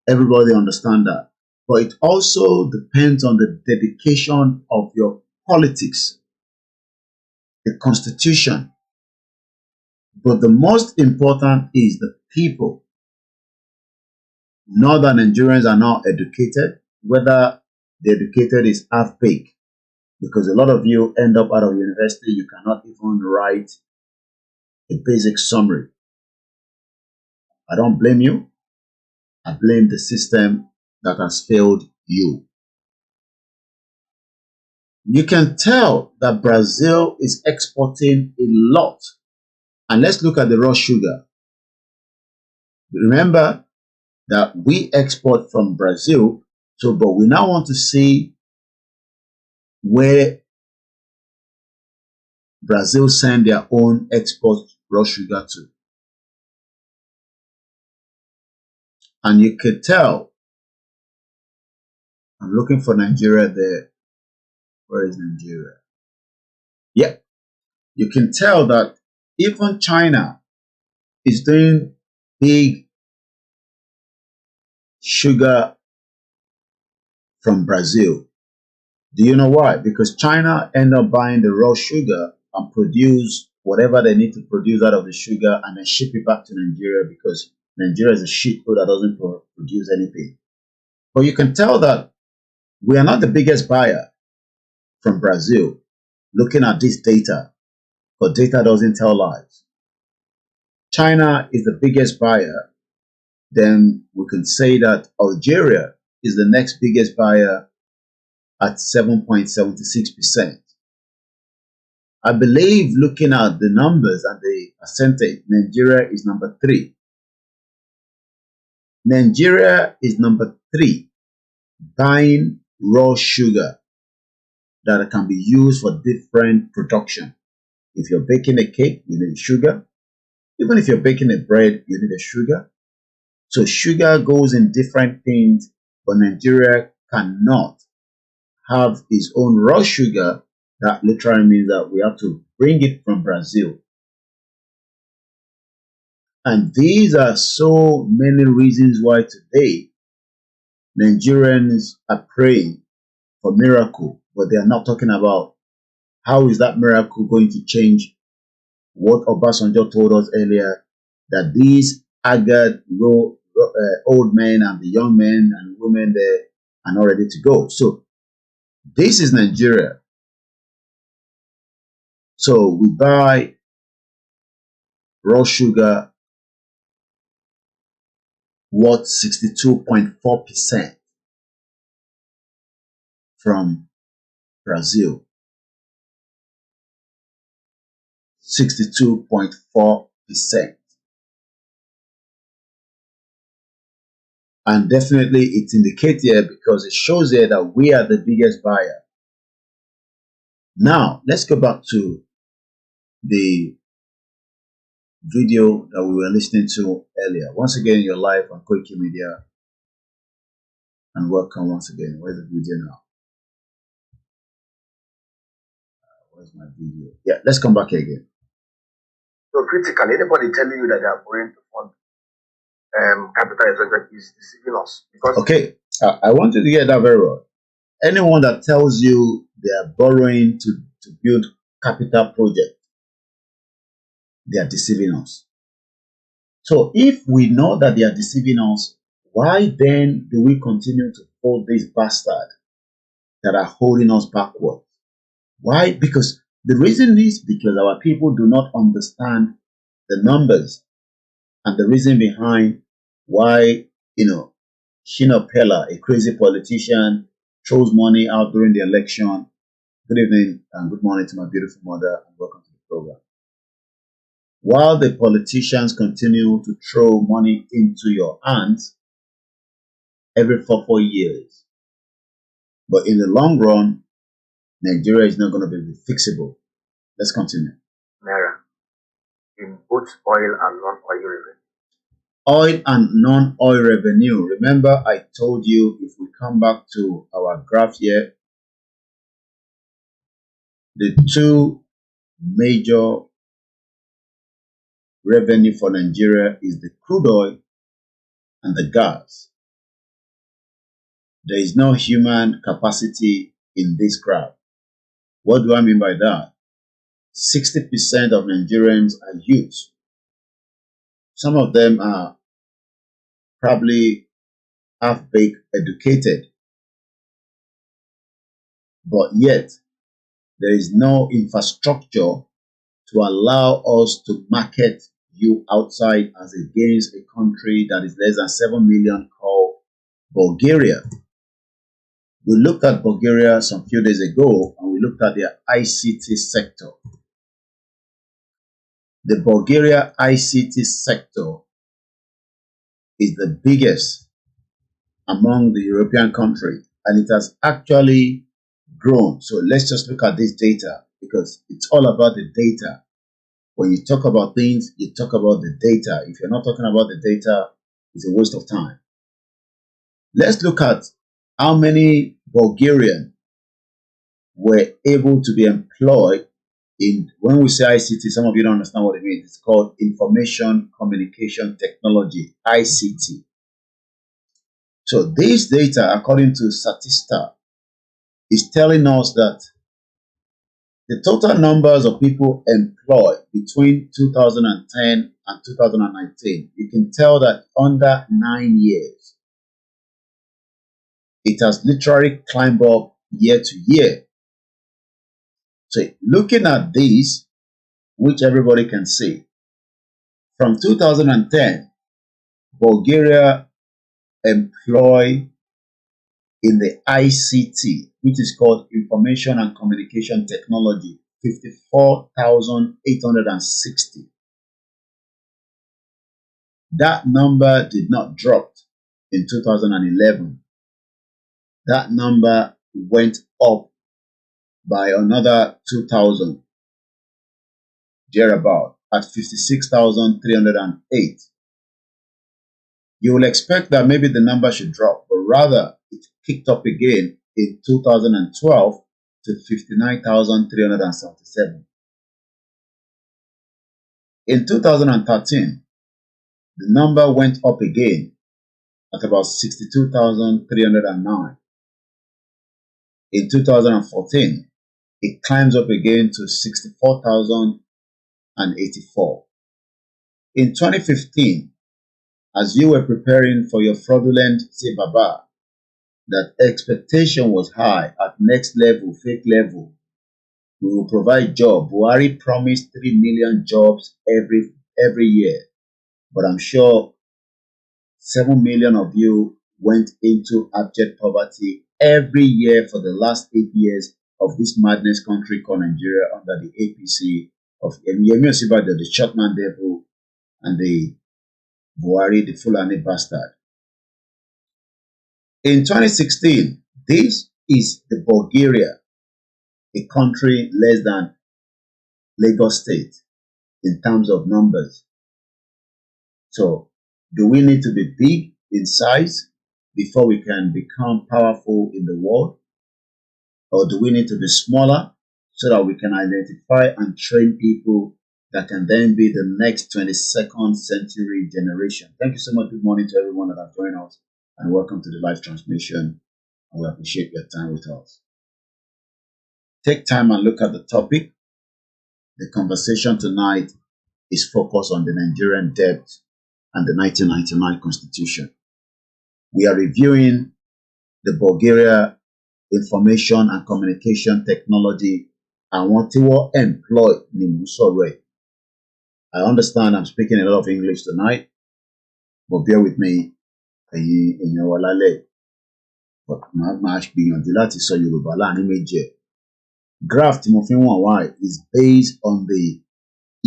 Everybody understand that. But it also depends on the dedication of your politics, the constitution. But the most important is the people. Northern Nigerians are now educated, whether the educated is half-baked, because a lot of you end up out of university, you cannot even write a basic summary. I don't blame you. I blame the system that has failed you. You can tell that Brazil is exporting a lot. And let's look at the raw sugar. Remember that we export from Brazil, but we now want to see where Brazil send their own export raw sugar to. And you can tell, I'm looking for Nigeria there. Where is Nigeria? Yeah, you can tell that even China is doing big sugar from Brazil. Do you know why? Because China end up buying the raw sugar and produce whatever they need to produce out of the sugar and then ship it back to Nigeria, because Nigeria is a shithole that doesn't produce anything. But you can tell that we are not the biggest buyer from Brazil, looking at this data, but data doesn't tell lies. China is the biggest buyer. Then we can say that Algeria is the next biggest buyer at 7.76%. I believe, looking at the numbers and the percentage, Nigeria is number 3. Nigeria is number 3 buying raw sugar that can be used for different production. If you're baking a cake, you need sugar. Even if you're baking a bread, you need a sugar. So sugar goes in different things, but Nigeria cannot have its own raw sugar. That literally means that we have to bring it from Brazil. And these are so many reasons why today Nigerians are praying for miracle, but they are not talking about how is that miracle going to change what Obasanjo told us earlier, that these haggard old men and the young men and women there are not ready to go. So this is Nigeria. So we buy raw sugar worth 62.4% from Brazil. 62.4%. And definitely it's indicated here because it shows here that we are the biggest buyer. Now, let's go back to the video that we were listening to earlier. Once again, you're live on KOKORO, and welcome once again. Where's the video now? Where's my video? Yeah, let's come back here again. So critically, anybody telling you that they are going to fund capital expenditure is deceiving us. Because okay, I want you to get that very well. Anyone that tells you they are borrowing to build capital project, they are deceiving us. So if we know that they are deceiving us, why then do we continue to hold this bastard that are holding us backward? Why? Because the reason is because our people do not understand the numbers and the reason behind why, Shina Pella, a crazy politician, throws money out during the election. Good evening and good morning to my beautiful mother, and welcome to the program. While the politicians continue to throw money into your hands every 4 years, but in the long run, Nigeria is not going to be fixable. Let's continue. Naira in both oil and non-oil revenue. Oil and non-oil revenue. Remember, I told you if we come back to our graph here, the two major revenue for Nigeria is the crude oil and the gas. There is no human capacity in this graph. What do I mean by that? 60% of Nigerians are youth. Some of them are probably half-baked educated, but yet there is no infrastructure to allow us to market you outside as against a country that is less than 7 million called Bulgaria. We looked at Bulgaria some few days ago and we looked at their ICT sector. The Bulgaria ICT sector is the biggest among the European countries, and it has actually grown. So let's just look at this data because it's all about the data. When you talk about things, you talk about the data. If you're not talking about the data, it's a waste of time. Let's look at how many Bulgarians were able to be employed in, when we say ICT, some of you don't understand what it means. It's called Information Communication Technology, ICT. So this data, according to Statista, is telling us that the total numbers of people employed between 2010 and 2019, you can tell that under 9 years, it has literally climbed up year to year. So looking at this, which everybody can see, from 2010, Bulgaria employed in the ICT, which is called Information and Communication Technology, 54,860. That number did not drop in 2011. That number went up by another 2,000, thereabout, at 56,308. You will expect that maybe the number should drop, but rather it kicked up again in 2012 to 59,377. In 2013, the number went up again at about 62,309. In 2014, it climbs up again to 64,084. In 2015, as you were preparing for your fraudulent say baba, that expectation was high at next level, fake level. We will provide job. Buhari promised 3 million jobs every year, but I'm sure 7 million of you went into abject poverty every year for the last 8 years of this madness country called Nigeria under the APC of Yemi Osinbajo, the shortman devil, and the Buhari, the Fulani bastard. In 2016, this is the Bulgaria, a country less than Lagos State in terms of numbers. So, do we need to be big in size before we can become powerful in the world? Or do we need to be smaller so that we can identify and train people that can then be the next 22nd century generation? Thank you so much. Good morning to everyone that have joined us, and welcome to the live transmission. And we appreciate your time with us. Take time and look at the topic. The conversation tonight is focused on the Nigerian debt and the 1999 Constitution. We are reviewing the Bulgaria Information and Communication Technology and what they were employed in Musore. I understand I'm speaking a lot of English tonight, but bear with me ẹ̀yin èèyàn wa lálẹ́ máa gbìyànjú láti sọ Yorùbá láàrin méjì ẹ̀. Graph tí mo fi ń wọ̀n wá is based on the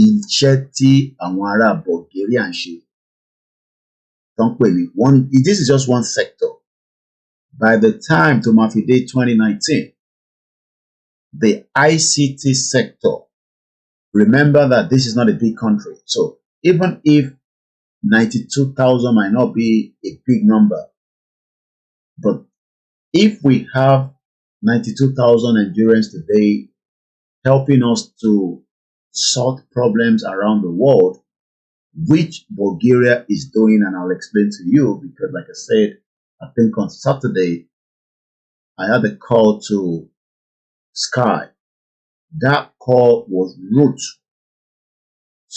iṣẹ́ tí àwọn ará Bulgaria ń ṣe. Tó ń pè ní this is just one sector. By the time tó máa fi dé 2019, the ICT sector, remember that this is not a big country. So even if 92,000 might not be a big number, but if we have 92,000 Nigerians today helping us to sort problems around the world, which Bulgaria is doing, and I'll explain to you because, like I said, I think on Saturday, I had a call to Sky. That call was route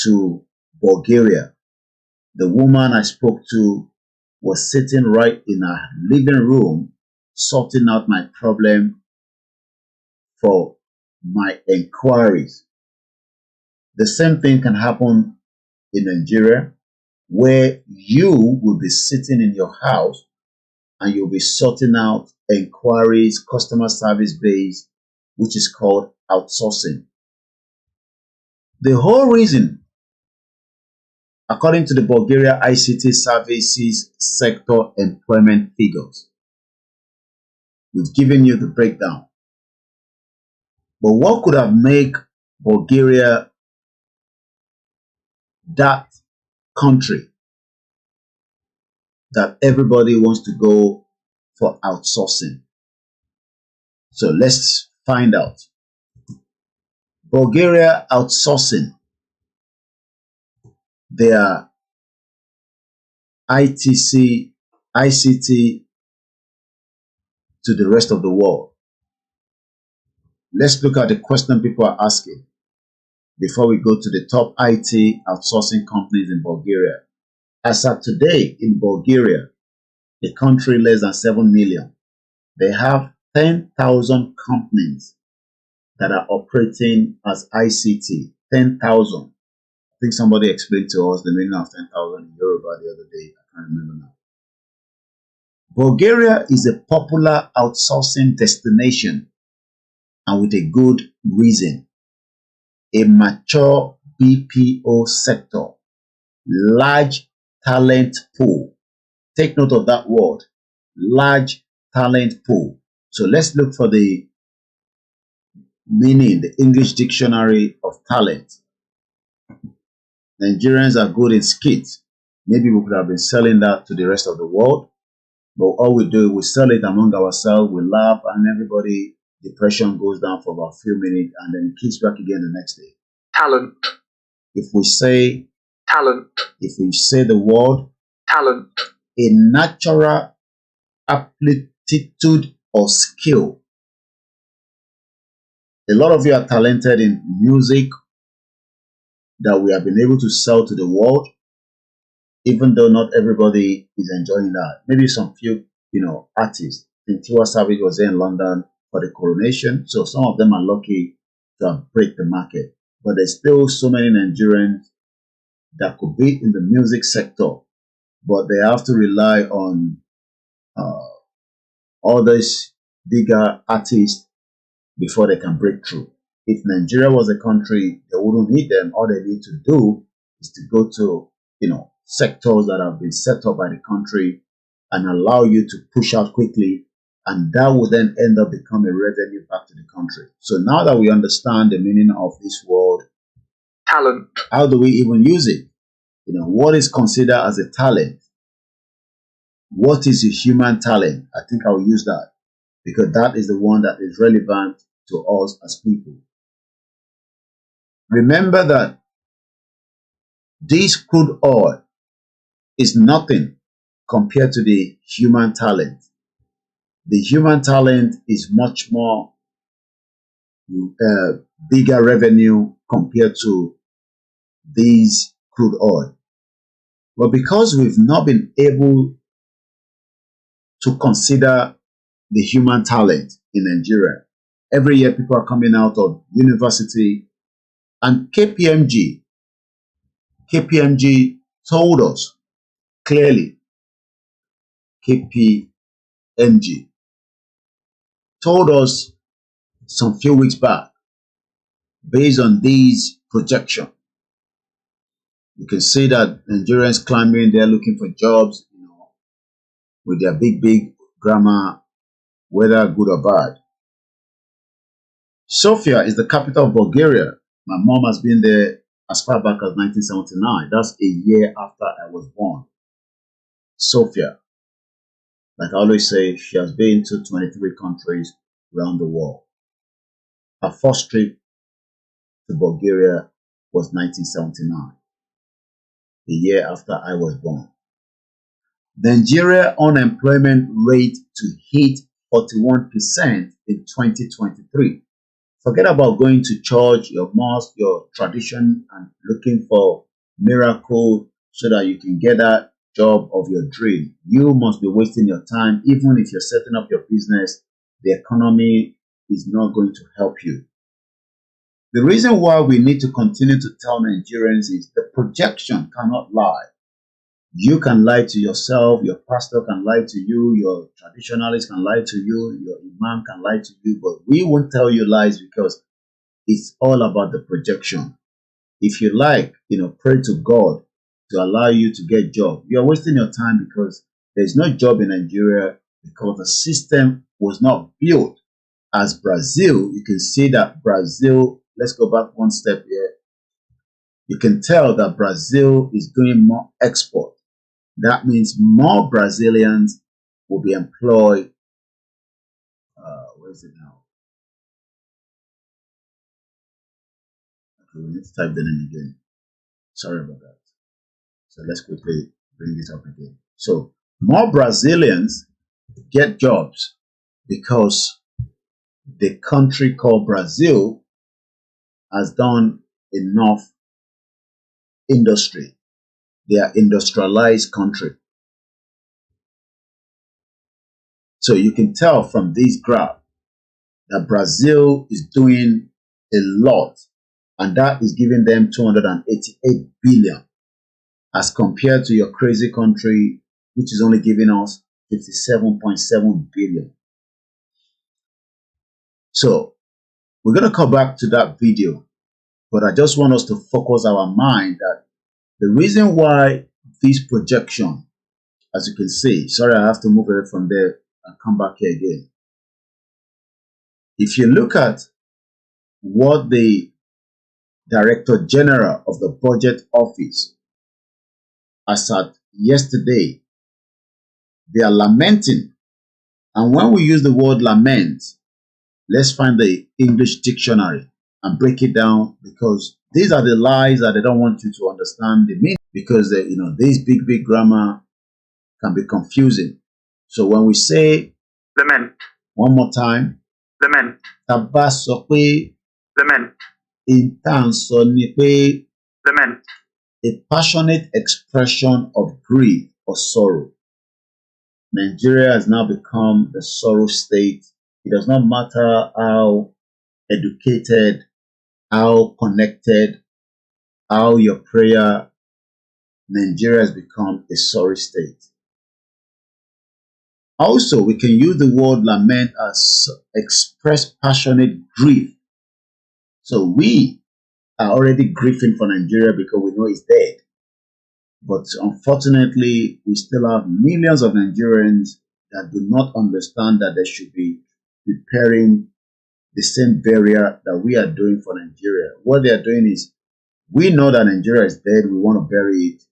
to Bulgaria. The woman I spoke to was sitting right in her living room, sorting out my problem for my inquiries. The same thing can happen in Nigeria, where you will be sitting in your house and you'll be sorting out inquiries, customer service based, which is called outsourcing. The whole reason, according to the Bulgaria ICT services sector employment figures, we've given you the breakdown. But what could have made Bulgaria that country that everybody wants to go for outsourcing? So let's find out. Bulgaria outsourcing their ICT to the rest of the world. Let's look at the question people are asking before we go to the top IT outsourcing companies in Bulgaria. As of today in Bulgaria, a country less than 7 million, they have 10,000 companies that are operating as ICT. 10,000. I think somebody explained to us the meaning of 10,000 in Yoruba the other day. I can't remember now. Bulgaria is a popular outsourcing destination, and with a good reason. A mature BPO sector, large talent pool. Take note of that word, large talent pool. So let's look for the meaning, the English dictionary of talent. Nigerians are good in skits. Maybe we could have been selling that to the rest of the world, but all we do, we sell it among ourselves, we laugh, and everybody, depression goes down for about a few minutes, and then it kicks back again the next day. Talent. If we say talent, if we say the word talent, a natural aptitude or skill. A lot of you are talented in music that we have been able to sell to the world, even though not everybody is enjoying that. Maybe some few, artists. I think Tiwa Savage was there in London for the coronation, so some of them are lucky to have break the market. But there's still so many Nigerians that could be in the music sector, but they have to rely on all these bigger artists before they can break through. If Nigeria was a country, they wouldn't need them. All they need to do is to go to, sectors that have been set up by the country and allow you to push out quickly, and that will then end up becoming a revenue back to the country. So now that we understand the meaning of this word, talent, how do we even use it? What is considered as a talent? What is a human talent? I think I'll use that because that is the one that is relevant to us as people. Remember that this crude oil is nothing compared to the human talent. The human talent is much more bigger revenue compared to these crude oil. But because we've not been able to consider the human talent in Nigeria, every year people are coming out of university, and KPMG told us clearly KPMG, told us some few weeks back, based on these projections, you can see that Nigerians climbing, they're looking for jobs, with their big grammar, whether good or bad. Sofia is the capital of Bulgaria. My mom has been there as far back as 1979. That's a year after I was born. Sofia, like I always say, she has been to 23 countries around the world. Her first trip to Bulgaria was 1979, a year after I was born. Nigeria unemployment rate to hit 41% in 2023. Forget about going to church, your mosque, your tradition, and looking for miracle so that you can get that job of your dream. You must be wasting your time. Even if you're setting up your business, the economy is not going to help you. The reason why we need to continue to tell Nigerians is the projection cannot lie. You can lie to yourself, your pastor can lie to you, your traditionalist can lie to you, your imam can lie to you, but we won't tell you lies because it's all about the projection. If you like, pray to God to allow you to get a job. You're wasting your time because there's no job in Nigeria because the system was not built as Brazil. You can see that Brazil, let's go back one step here. You can tell that Brazil is doing more export. That means more Brazilians will be employed. Where is it now? Okay, we need to type the name again. Sorry about that. So let's quickly bring it up again. So more Brazilians get jobs because the country called Brazil has done enough industry. They are industrialized country. So you can tell from this graph that Brazil is doing a lot, and that is giving them 288 billion as compared to your crazy country, which is only giving us 57.7 billion. So we're going to come back to that video, but I just want us to focus our mind that the reason why this projection, as you can see, sorry, I have to move away from there and come back here again. If you look at what the Director General of the Budget Office as at yesterday, they are lamenting. And when we use the word lament, let's find the English dictionary and break it down, because these are the lies that they don't want you to understand the meaning, because this big grammar can be confusing. So when we say lament, one more time, lament, taba sọ pé lament, intan sọ ni pé lament, a passionate expression of grief or sorrow. Nigeria has now become the sorrow state. It does not matter how educated, how connected, how your prayer, Nigeria has become a sorry state. Also, we can use the word lament as express passionate grief. So we are already grieving for Nigeria because we know it's dead. But unfortunately, we still have millions of Nigerians that do not understand that they should be preparing the same burial that we are doing for Nigeria. What they are doing is, we know that Nigeria is dead, we want to bury it.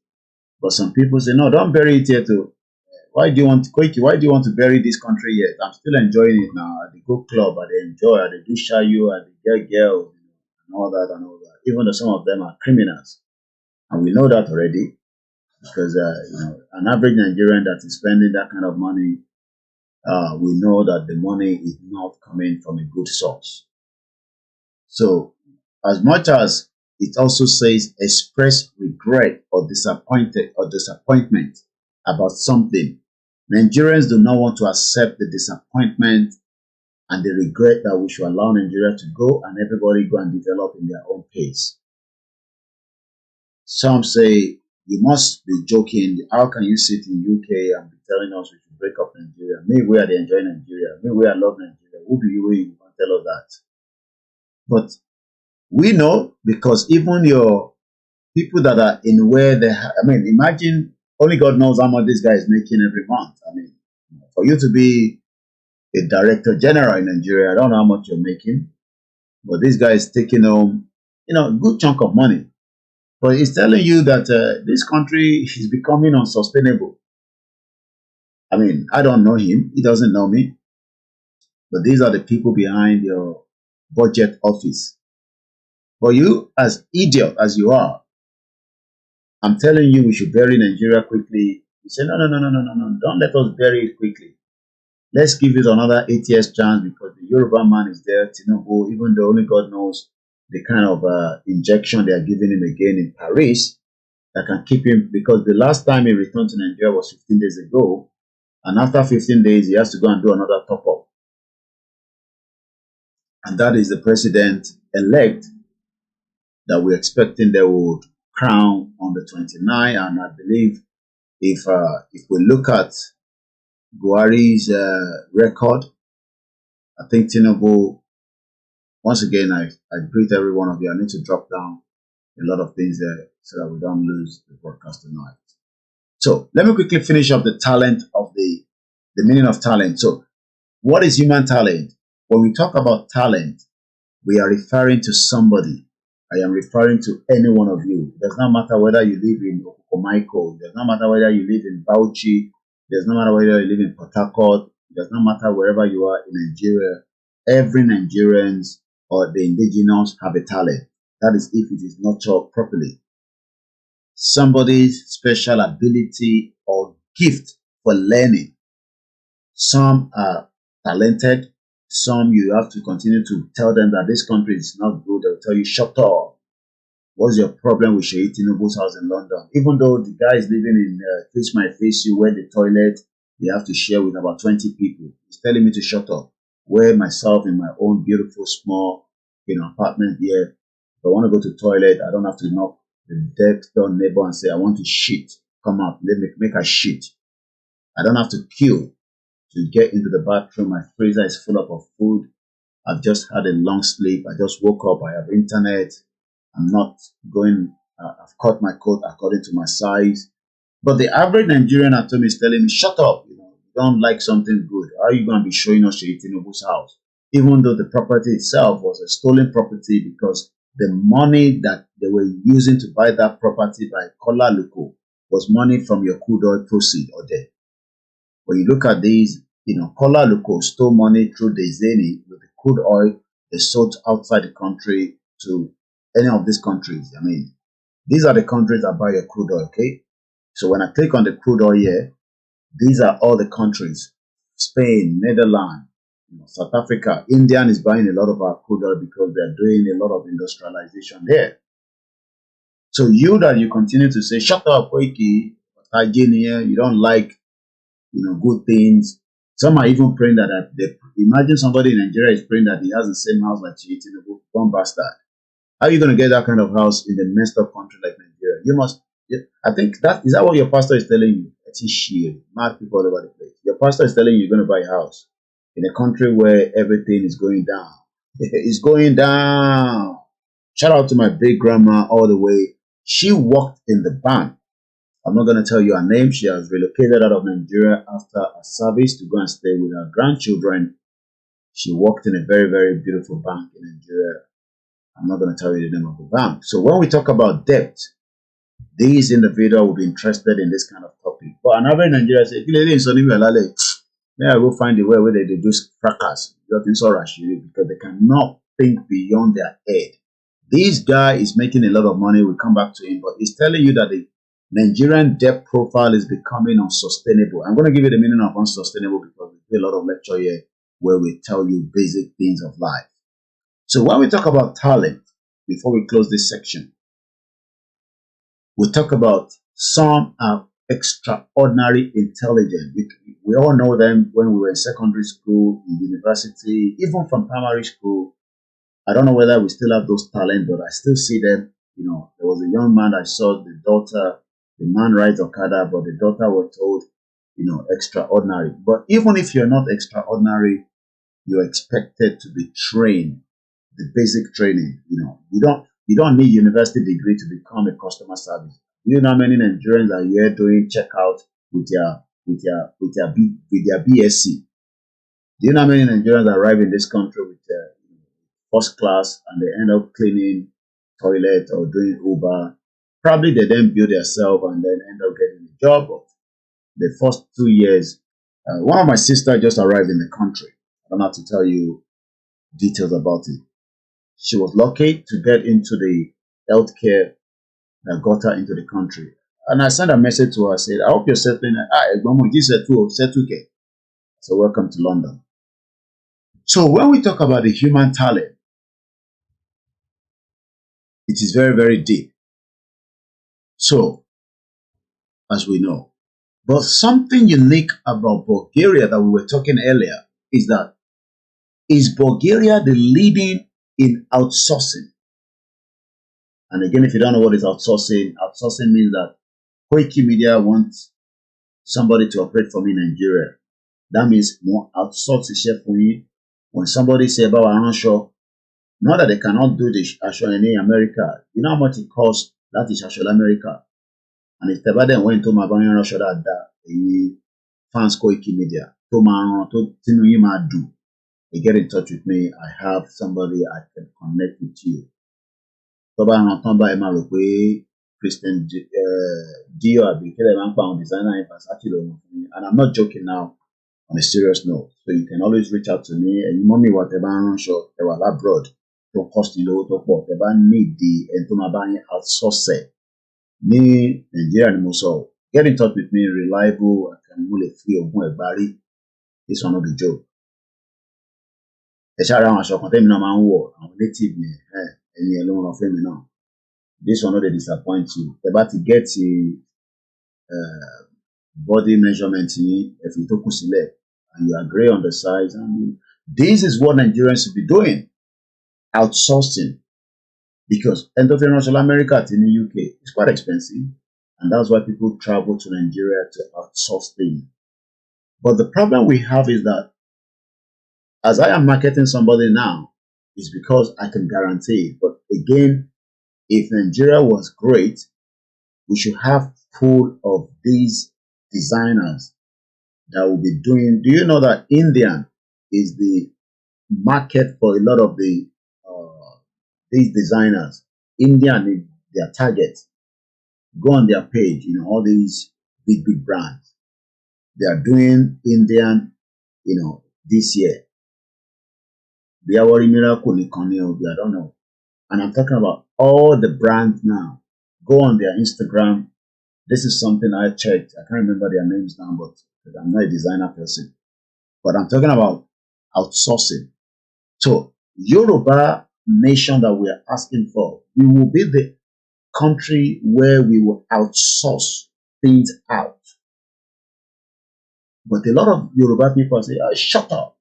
But some people say, no, don't bury it here too. Why do you want to bury this country yet? I'm still enjoying it now. At the go club, they enjoy, they do shayu, they get girls, and all that and all that. Even though some of them are criminals. And we know that already. Because an average Nigerian that is spending that kind of money, we know that the money is not coming from a good source. So, as much as it also says express regret or disappointment about something, Nigerians do not want to accept the disappointment and the regret that we should allow Nigeria to go and everybody go and develop in their own pace. Some say, you must be joking. How can you sit in UK and be telling us we should break up Nigeria. Me, we are the enjoy Nigeria. Me, we are love Nigeria. Who be you when you can tell us that? But we know because even your people that are in where they, I mean, imagine only God knows how much this guy is making every month. I mean, for you to be a director general in Nigeria, I don't know how much you're making, but this guy is taking home, a good chunk of money. But he's telling you that this country is becoming unsustainable. I mean, I don't know him. He doesn't know me. But these are the people behind your budget office. For you, as idiot as you are, I'm telling you we should bury Nigeria quickly. You say, no, no, no, no, no, no, no. Don't let us bury it quickly. Let's give it another 8 years chance because the Yoruba man is there, Tinubu, even though only God knows the kind of injection they are giving him again in Paris that can keep him, because the last time he returned to Nigeria was 15 days ago, and after 15 days, he has to go and do another top-up. And that is the president-elect that we're expecting they would crown on the 29th. And I believe if we look at Buhari's record, I think Tinubu, once again, I greet every one of you. I need to drop down a lot of things there so that we don't lose the broadcast tonight. So let me quickly finish up the talent of the meaning of talent. So what is human talent? When we talk about talent, we are referring to somebody. I am referring to any one of you. It does not matter whether you live in Okomaiko. It does not matter whether you live in Bauchi. It does not matter whether you live in Port Harcourt. It does not matter wherever you are in Nigeria. Every Nigerians or the indigenous have a talent. That is if it is nurtured properly. Somebody's special ability or gift for learning. Some are talented. Some you have to continue to tell them that this country is not good. They'll tell you, shut up. What's your problem with Sheyi Tinubu's house in London? Even though the guy is living in Face My Face You, where the toilet they have to share with about 20 people. He's telling me to shut up. Where myself in my own beautiful small apartment here, if I want to go to toilet, I don't have to knock the next door neighbor and say, I want to shit. Come out, let me make a shit. I don't have to queue to get into the bathroom. My freezer is full up of food. I've just had a long sleep. I just woke up. I have internet. I'm not going, I've cut my coat according to my size. But the average Nigerian at home is telling me, shut up. You don't like something good. How are you going to be showing us Sheyi Tinubu's house? Even though the property itself was a stolen property because the money that they were using to buy that property by Kola Luko was money from your crude oil proceed or debt. When you look at these, Kola Luko stole money through the Zeni with the crude oil they sold outside the country to any of these countries. I mean, these are the countries that buy your crude oil, okay? So when I click on the crude oil here, these are all the countries. Spain, Netherlands, South Africa. India is buying a lot of our crude oil because they're doing a lot of industrialization there. So you continue to say, shut up, Koiki, you don't like, good things. Some are even praying that imagine somebody in Nigeria is praying that he has the same house like Sheyi Tinubu. Don't bastard. How are you going to get that kind of house in the messed up country like Nigeria? You must. I think is that what your pastor is telling you? It's shield. Mad people all over the place. Your pastor is telling you you're going to buy a house in a country where everything is going down. It's going down. Shout out to my big grandma all the way. She worked in the bank. I'm not going to tell you her name. She has relocated out of Nigeria after a service to go and stay with her grandchildren. She worked in a very, very beautiful bank in Nigeria. I'm not going to tell you the name of the bank. So when we talk about debt, these individuals will be interested in this kind of topic. But an average Nigerian says, may I go find the way where they do fracas because they cannot think beyond their head. This guy is making a lot of money. We'll come back to him, but he's telling you that the Nigerian debt profile is becoming unsustainable. I'm going to give you the meaning of unsustainable because we do a lot of lecture here where we tell you basic things of life. So when we talk about talent, before we close this section, we talk about some are extraordinary intelligent. We all know them when we were in secondary school, in university, even from primary school. I don't know whether we still have those talents, but I still see them. There was a young man I saw, the man rides Okada, but the daughter was told, extraordinary. But even if you're not extraordinary, you're expected to be trained, the basic training. You don't need university degree to become a customer service. You know how many Nigerians are here doing checkout with their BSc? Do you know how many Nigerians arrive in this country with first class and they end up cleaning toilet or doing Uber? Probably they then build themselves and then end up getting a job. But the first 2 years, one of my sisters just arrived in the country. I don't have to tell you details about it. She was lucky to get into the healthcare that got her into the country. And I sent a message to her, I said, I hope you're settling. So welcome to London. So when we talk about the human talent, it is very, very deep. So, as we know, but something unique about Bulgaria that we were talking earlier is Bulgaria the leading in outsourcing? And again, if you don't know what is outsourcing means that koikimedia wants somebody to operate for me in Nigeria. That means more outsource the chef for you. When somebody say about I'm not sure, not that they cannot do the actual in America. You know how much it costs that is actual America. And if ever then went to my bank Russia that the fans koikimedia to my to do. They get in touch with me. I have somebody I can connect with you. Christian Dior designer, and I'm not joking now on a serious note. So you can always reach out to me and you mommy whatever I'm sure they were abroad. Don't cost you low to whatever need the entomabani outsource. Me Nigeria and so get in touch with me, reliable, I can really feel bari. This one not the joke. The Shara shop contain no man war and native me any alone of him now. This one not they disappoint you. About to get the body measurement if you took select and you agree on the size. And this is what Nigerians should be doing. Outsourcing. Because international America in the UK is quite expensive. And that's why people travel to Nigeria to outsource things. But the problem we have is that as I am marketing somebody now, it's because I can guarantee it. But again, if Nigeria was great, we should have pool of these designers that will be doing. Do you know that Indian is the market for a lot of the these designers? Indian is their target. Go on their page, all these big brands. They are doing Indian, this year. They are worry miracle I don't know. And I'm talking about all the brands now. Go on their Instagram. This is something I checked. I can't remember their names now, but I'm not a designer person. But I'm talking about outsourcing. So, Yoruba nation that we are asking for, we will be the country where we will outsource things out. But a lot of Yoruba people say, oh, shut up.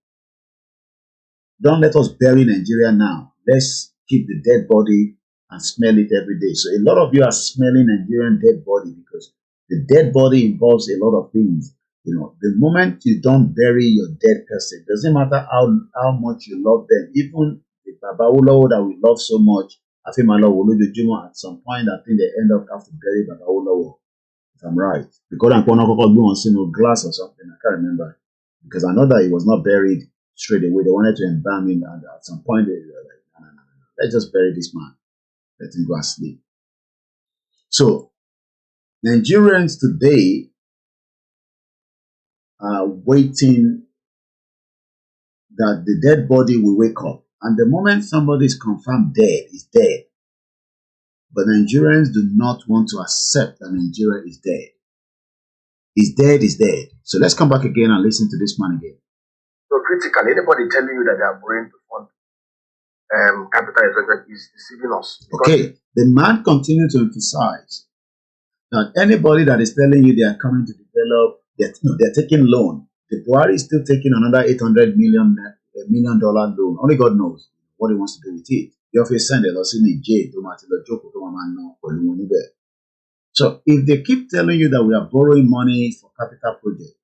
Don't let us bury Nigeria now. Let's keep the dead body and smell it every day. So a lot of you are smelling Nigerian dead body because the dead body involves a lot of things. The moment you don't bury your dead person, doesn't matter how much you love them. Even the Babawulawo that we love so much, I think my love will at some point, I think they end up have to bury Babawulawo. If I'm right. Because I'm going to go on single glass or something. I can't remember. Because I know that he was not buried straight away. They wanted to embalm him, and at some point they were like, no. Let's just bury this man. Let him go and sleep. So, Nigerians today are waiting that the dead body will wake up. And the moment somebody is confirmed dead, is dead. But Nigerians do not want to accept that Nigeria is dead. Is dead, is dead. So let's come back again and listen to this man again. So critically, anybody telling you that they are going to fund capital expenditure is deceiving us. Okay, the man continued to emphasize that anybody that is telling you they are coming to develop, they're taking loan. The Buhari is still taking another $800 million loan. Only God knows what he wants to do with it. The office send a loss in jail to So if they keep telling you that we are borrowing money for capital project,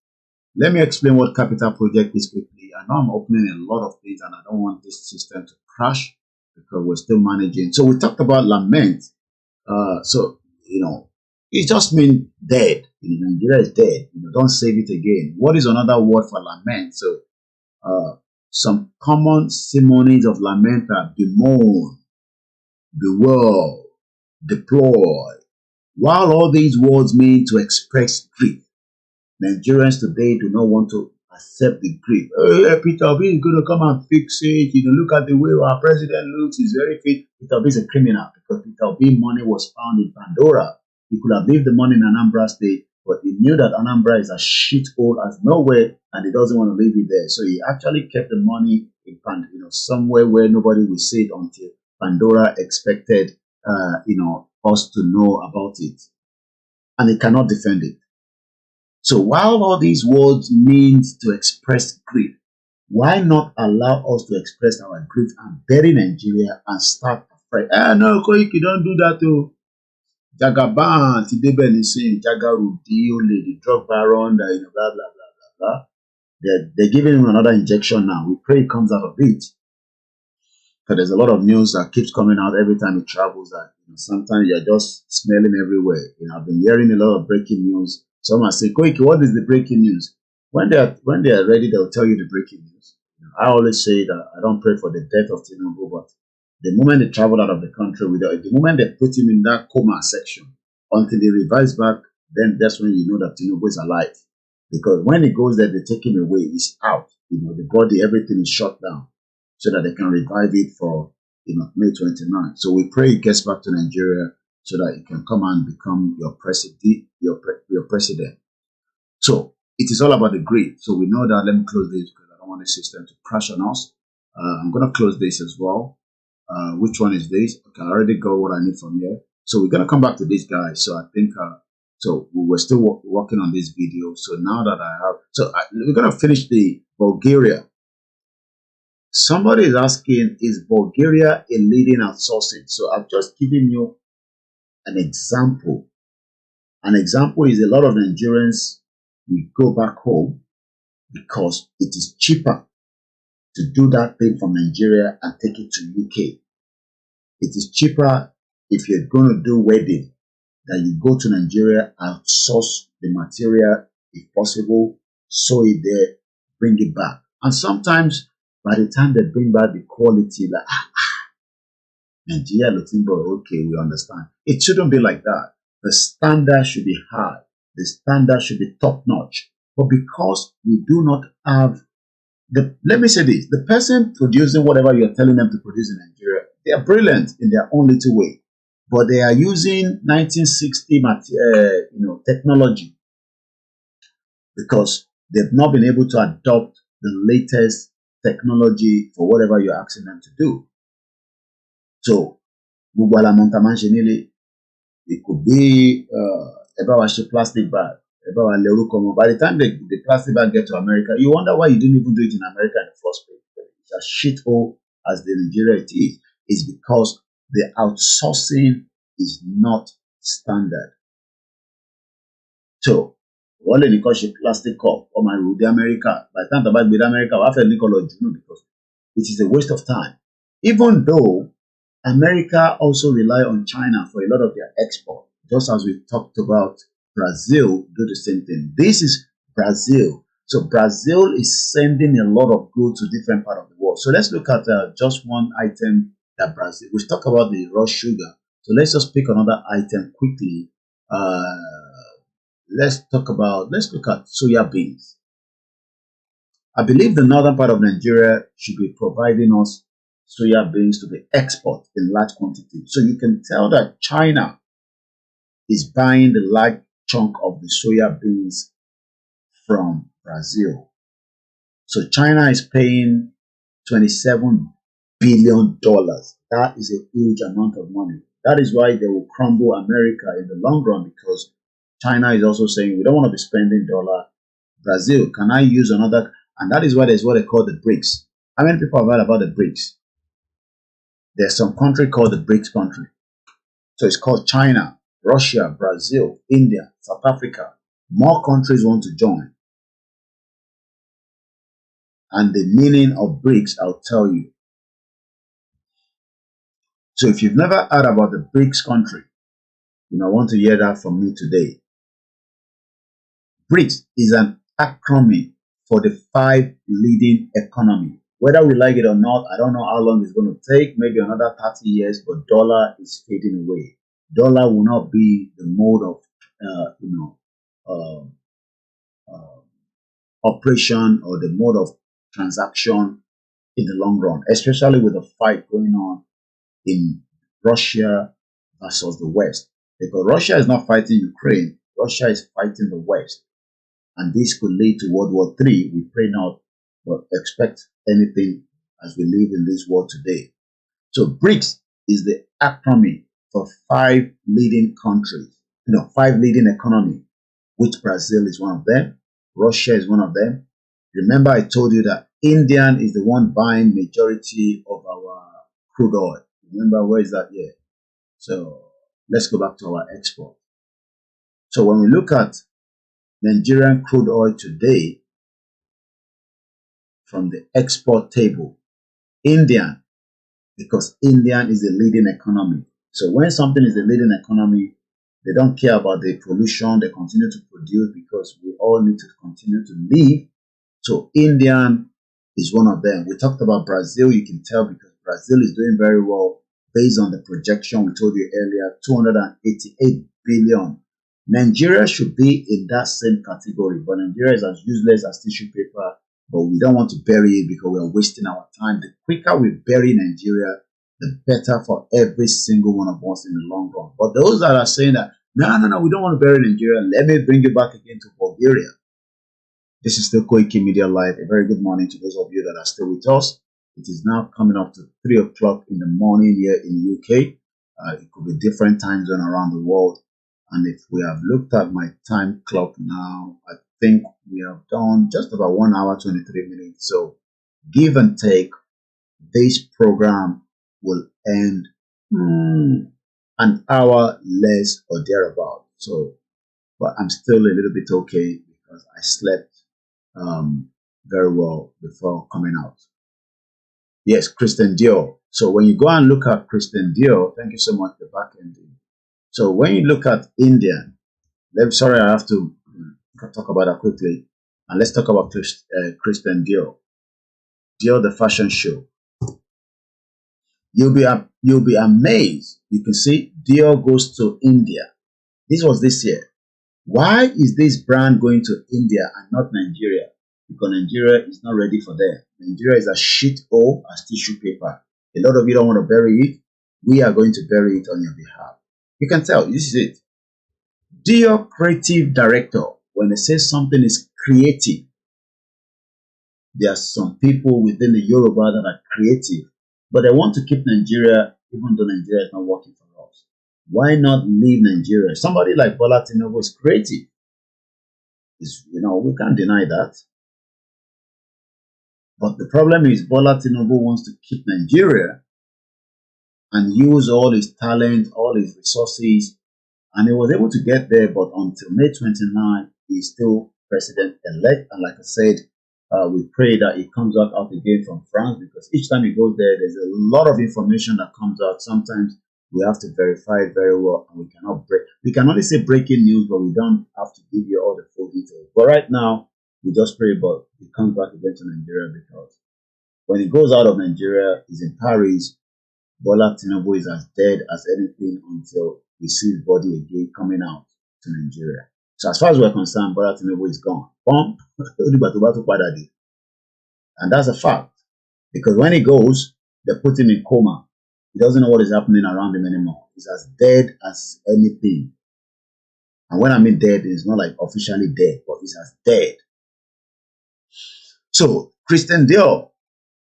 Let me explain what capital project is quickly. I know I'm opening a lot of things and I don't want this system to crash because we're still managing. So we talked about lament. So, it just means dead. Nigeria is dead. Don't save it again. What is another word for lament? So, some common simonies of lament are bemoan, bewail, deplore. While all these words mean to express grief, Nigerians today do not want to accept the grief. Oh, Peter Obi is going to come and fix it. Look at the way our president looks. He's very fit. Peter Obi is a criminal because Peter Obi money was found in Pandora. He could have leave the money in Anambra State, but he knew that Anambra is a shithole as nowhere, and he doesn't want to leave it there. So he actually kept the money in somewhere where nobody will see it until Pandora expected, us to know about it, and he cannot defend it. So while all these words mean to express grief, why not allow us to express our grief and bury Nigeria and start afresh? No, Koiki, don't do that too. Jagaban, Tidebeni saying Jagarudi, the drug baron, blah, blah, blah, blah, blah. They're giving him another injection now. We pray it comes out of it. Because there's a lot of news that keeps coming out every time he travels that sometimes you're just smelling everywhere. I've been hearing a lot of breaking news. Someone say, Koiki, what is the breaking news? When they are ready, they'll tell you the breaking news. I always say that I don't pray for the death of Tinubu, but the moment they travel out of the country, the moment they put him in that coma section, until they revise back, then that's when you know that Tinubu is alive. Because when he goes there, they take him away. He's out. The body, everything is shut down, so that they can revive it for May 29th. So we pray he gets back to Nigeria so that he can come and become your president. Your president. So it is all about the grief. So we know that. Let me close this because I don't want the system to crash on us. I'm going to close this as well. Which one is this? Okay, I already got what I need from here. So we're going to come back to this guy. So I think, so we were still working on this video. So now that I have, we're going to finish the Bulgaria. Somebody is asking, is Bulgaria a leading outsourcing? So I've just given you an example. An example is a lot of Nigerians will go back home because it is cheaper to do that thing from Nigeria and take it to UK. It is cheaper if you're going to do wedding that you go to Nigeria, outsource the material if possible, sew it there, bring it back. And sometimes by the time they bring back the quality, like Nigeria, okay, we understand. It shouldn't be like that. The standard should be high. The standard should be top notch. But because we do not have let me say this, the person producing whatever you're telling them to produce in Nigeria, they are brilliant in their own little way. But they are using 1960 technology because they've not been able to adopt the latest technology for whatever you're asking them to do. So, it could be about a plastic bag. By the time the plastic bag gets to America, you wonder why you didn't even do it in America in the first place. It's a shithole as the Nigeria it is. It's because the outsourcing is not standard. So, one of the plastic cup or my with America, by the time the bag with America, after because it is a waste of time. Even though America also rely on China for a lot of their export, just as we talked about Brazil do the same thing. This is Brazil. So Brazil is sending a lot of goods to different parts of the world. So let's look at just one item that Brazil. We talk about the raw sugar. So let's just pick another item quickly. Let's look at soya beans. I believe the northern part of Nigeria should be providing us soya beans to be export in large quantity. So you can tell that China is buying the large chunk of the soya beans from Brazil. So China is paying $27 billion. That is a huge amount of money. That is why they will crumble America in the long run, because China is also saying, we don't want to be spending dollar. Brazil, can I use another? And that is why there's what they call the BRICS. How many people have heard about the BRICS? There's some country called the BRICS country. So it's called China, Russia, Brazil, India, South Africa. More countries want to join. And the meaning of BRICS, I'll tell you. So if you've never heard about the BRICS country, you might want to hear that from me today. BRICS is an acronym for the 5 leading economies. Whether we like it or not, I don't know how long it's going to take, maybe another 30 years, but dollar is fading away. Dollar will not be the mode of, operation or the mode of transaction in the long run, especially with the fight going on in Russia versus the West. Because Russia is not fighting Ukraine, Russia is fighting the West. And this could lead to World War III. We pray not, but expect anything as we live in this world today. So BRICS is the acronym for 5 leading countries, 5 leading economies, which Brazil is one of them, Russia is one of them. Remember, I told you that India is the one buying majority of our crude oil. Remember, where is that here? So let's go back to our export. So when we look at Nigerian crude oil today from the export table, India, because India is the leading economy. So when something is the leading economy, they don't care about the pollution. They continue to produce because we all need to continue to live. So India is one of them. We talked about Brazil. You can tell because Brazil is doing very well based on the projection we told you earlier, 288 billion. Nigeria should be in that same category, but Nigeria is as useless as tissue paper, but we don't want to bury it because we are wasting our time. The quicker we bury Nigeria, the better for every single one of us in the long run. But those that are saying that, no, we don't want to bury Nigeria, let me bring you back again to Bulgaria. This is still koikimedia Live. A very good morning to those of you that are still with us. It is now coming up to 3 o'clock in the morning here in the UK. It could be different time zone around the world. And if we have looked at my time clock now, I think we have done just about 1 hour, 23 minutes. So give and take, this program will end an hour less or thereabout. So, but I'm still a little bit okay because I slept very well before coming out. Yes, Christian Dior. So when you go and look at Christian Dior, thank you so much for the back end. So when you look at India, sorry, I have to talk about that quickly. And let's talk about Christian Dior. Dior, the fashion show. You'll be amazed. You can see Dior goes to India. This was this year. Why is this brand going to India and not Nigeria? Because Nigeria is not ready for them. Nigeria is a shit hole as tissue paper. A lot of you don't want to bury it. We are going to bury it on your behalf. You can tell, this is it. Dear creative director, when they say something is creative, there are some people within the Yoruba that are creative, but they want to keep Nigeria, even though Nigeria is not working for us. Why not leave Nigeria? Somebody like Bola Tinubu is creative. We can't deny that. But the problem is Bola Tinubu wants to keep Nigeria and use all his talent, all his resources, and he was able to get there, but until May 29, he's still president-elect. And like I said, we pray that he comes out again from France, because each time he goes there, there's a lot of information that comes out. Sometimes we have to verify it very well, and we can only say breaking news, but we don't have to give you all the full details. But right now, we just pray, but he comes back again to Nigeria, because when he goes out of Nigeria, he's in Paris. Bola Tinubu is as dead as anything until we see his body again coming out to Nigeria. So as far as we're concerned, Bola Tinubu is gone. And that's a fact. Because when he goes, they put him in coma. He doesn't know what is happening around him anymore. He's as dead as anything. And when I mean dead, it's not like officially dead, but he's as dead. So, Christian Dior,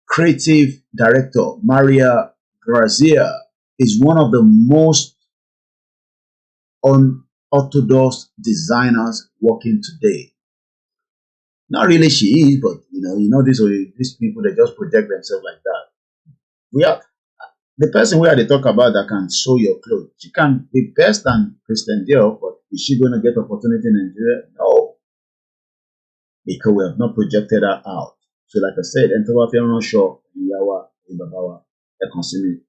creative director, Maria Grazia, is one of the most unorthodox designers working today. Not really she is, but these people, they just project themselves like that. The person we had to talk about that can sew your clothes. She can be best than Christian Dior, but is she going to get opportunity in Nigeria? No. Because we have not projected her out. So like I said, and to I'm not sure Yawa in Babawa, a consumer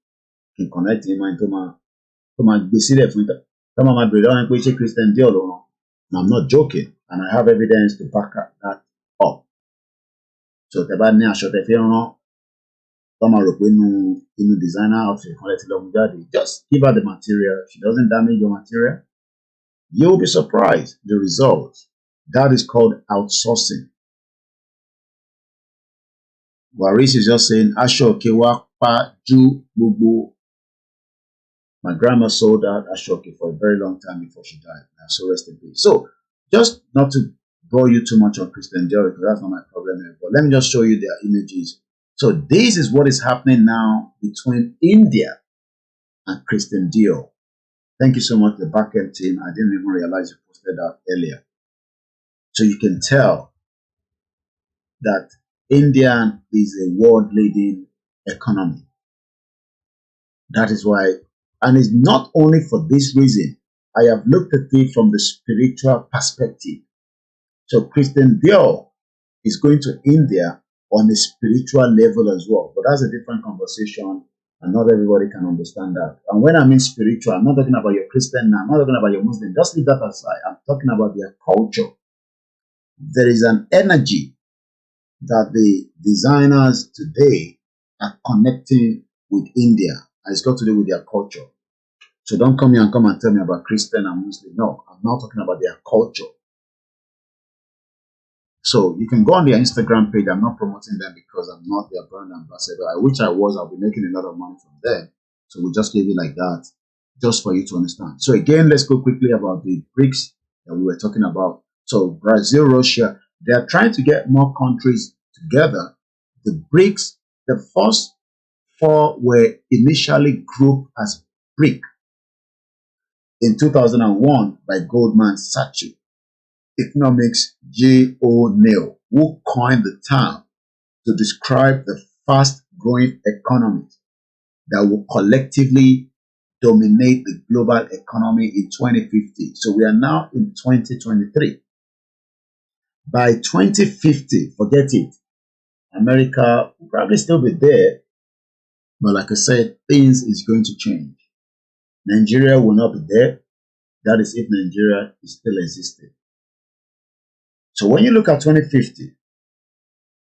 can connect in mind to my be seated for it. Some of my brother and Christian deal. I'm not joking, and I have evidence to back that up. So the bad news, if you know, come out in designer outfit, just give her the material. She doesn't damage your material. You'll be surprised the results. That is called outsourcing. Waris is just saying, Asho Kewa Pa Ju Bubu. My grandma sold that Ashoke for a very long time before she died. So rest in peace. So just not to bore you too much on Christian Dior, because that's not my problem here. But let me just show you their images. So this is what is happening now between India and Christian Dior. Thank you so much, the backend team. I didn't even realize you posted that earlier. So you can tell that India is a world-leading economy. That is why, and it's not only for this reason. I have looked at it from the spiritual perspective. So Christian Dior is going to India on a spiritual level as well. But that's a different conversation, and not everybody can understand that. And when I mean spiritual, I'm not talking about your Christian, I'm not talking about your Muslim. Just leave that aside. I'm talking about their culture. There is an energy that the designers today are connecting with India. And it's got to do with their culture. So don't come here and tell me about Christian and Muslim. No, I'm not talking about their culture. So you can go on their Instagram page. I'm not promoting them because I'm not their brand ambassador. I wish I was. I'll be making a lot of money from them. So we'll just leave it like that, just for you to understand. So again, let's go quickly about the BRICS that we were talking about. So Brazil, Russia, they are trying to get more countries together. The BRICS, the first four were initially grouped as BRIC in 2001 by Goldman Sachs. Economics J.O. Neil, who coined the term to describe the fast-growing economies that will collectively dominate the global economy in 2050. So we are now in 2023. By 2050, forget it. America will probably still be there, but like I said, things is going to change. Nigeria will not be there. That is if Nigeria is still existing. So when you look at 2050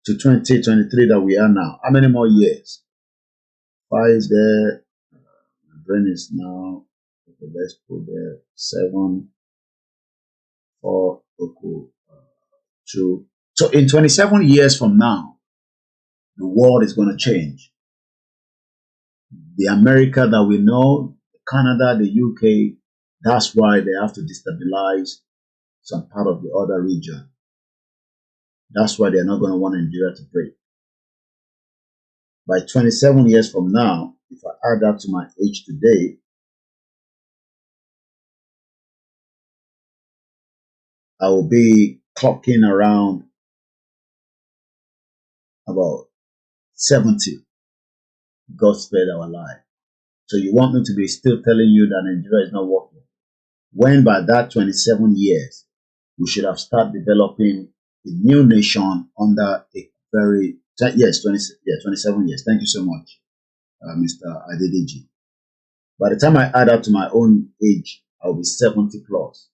to 2023 that we are now, how many more years? 5 is there. My brain is now, okay, let's put there 7, 4, okay, 2. So in 27 years from now, the world is going to change. The America that we know, Canada, the UK, that's why they have to destabilize some part of the other region. That's why they're not going to want Nigeria to break. By 27 years from now, if I add that to my age today, I will be clocking around about 70. God spared our life. So you want me to be still telling you that Nigeria is not working? When by that 27 years, we should have started developing a new nation under a very, yes, 27 years. Thank you so much, Mr. Adedeji. By the time I add up to my own age, I'll be 70 plus.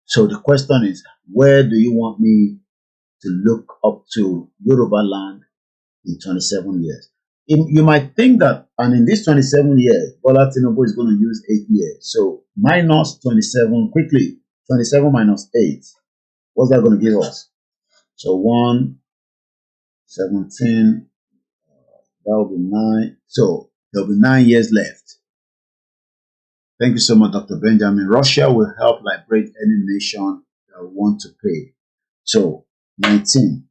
So the question is, where do you want me to look up to Yoruba land in 27 years? You might think that, and in this 27 years, Bola Tinubu is going to use 8 years. So minus 27, quickly, 27 minus 8. What's that going to give us? So 1, 17, that will be 9. So there will be 9 years left. Thank you so much, Dr. Benjamin. Russia will help liberate any nation that want to pay. So 19.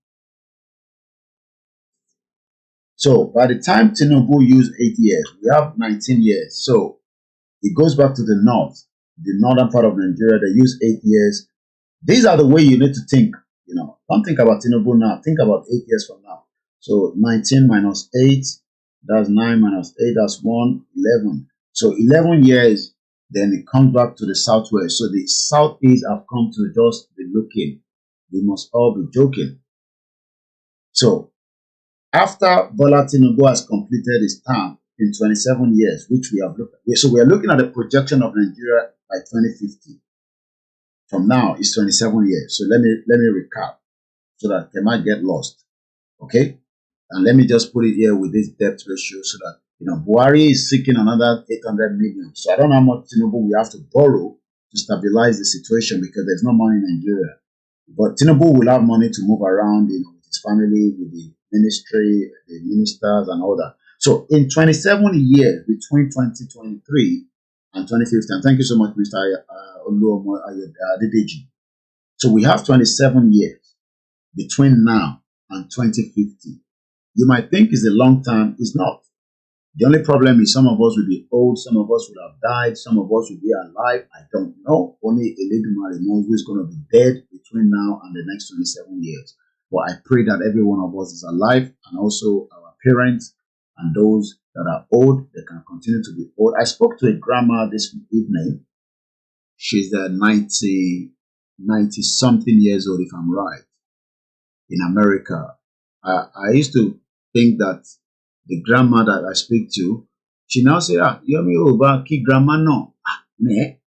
So by the time Tinubu used 8 years, we have 19 years. So it goes back to the north, the northern part of Nigeria. They use 8 years. These are the way you need to think. You know, don't think about Tinubu now. Think about 8 years from now. So 19 minus 8, that's 9 minus 8, that's 1, 11. So 11 years, then it comes back to the southwest. So the southeast have come to just be looking. We must all be joking. So after Bola Tinubu has completed his term in 27 years, which we have looked at, so we are looking at the projection of Nigeria by 2050. From now, it's 27 years. So let me recap so that they might get lost. Okay? And let me just put it here with this debt ratio so that, Buhari is seeking another 800 million. So I don't know how much Tinubu we have to borrow to stabilize the situation because there's no money in Nigeria. But Tinubu will have money to move around, with his family, with the ministry, the ministers and all that. So in 27 years between 2023 and 2050, and thank you so much, Mr. Oluomo Adedeji. So we have 27 years between now and 2050. You might think it's a long time. It's not. The only problem is some of us will be old, some of us will have died, some of us will be alive. I don't know. Only Eledumare knows who's going to be dead between now and the next 27 years. But I pray that every one of us is alive, and also our parents and those that are old, they can continue to be old. I spoke to a grandma this evening. She's 90 something years old, if I'm right, in America. I used to think that the grandma that I speak to, she now say, Yomi Yoruba, ki grandma no. Me,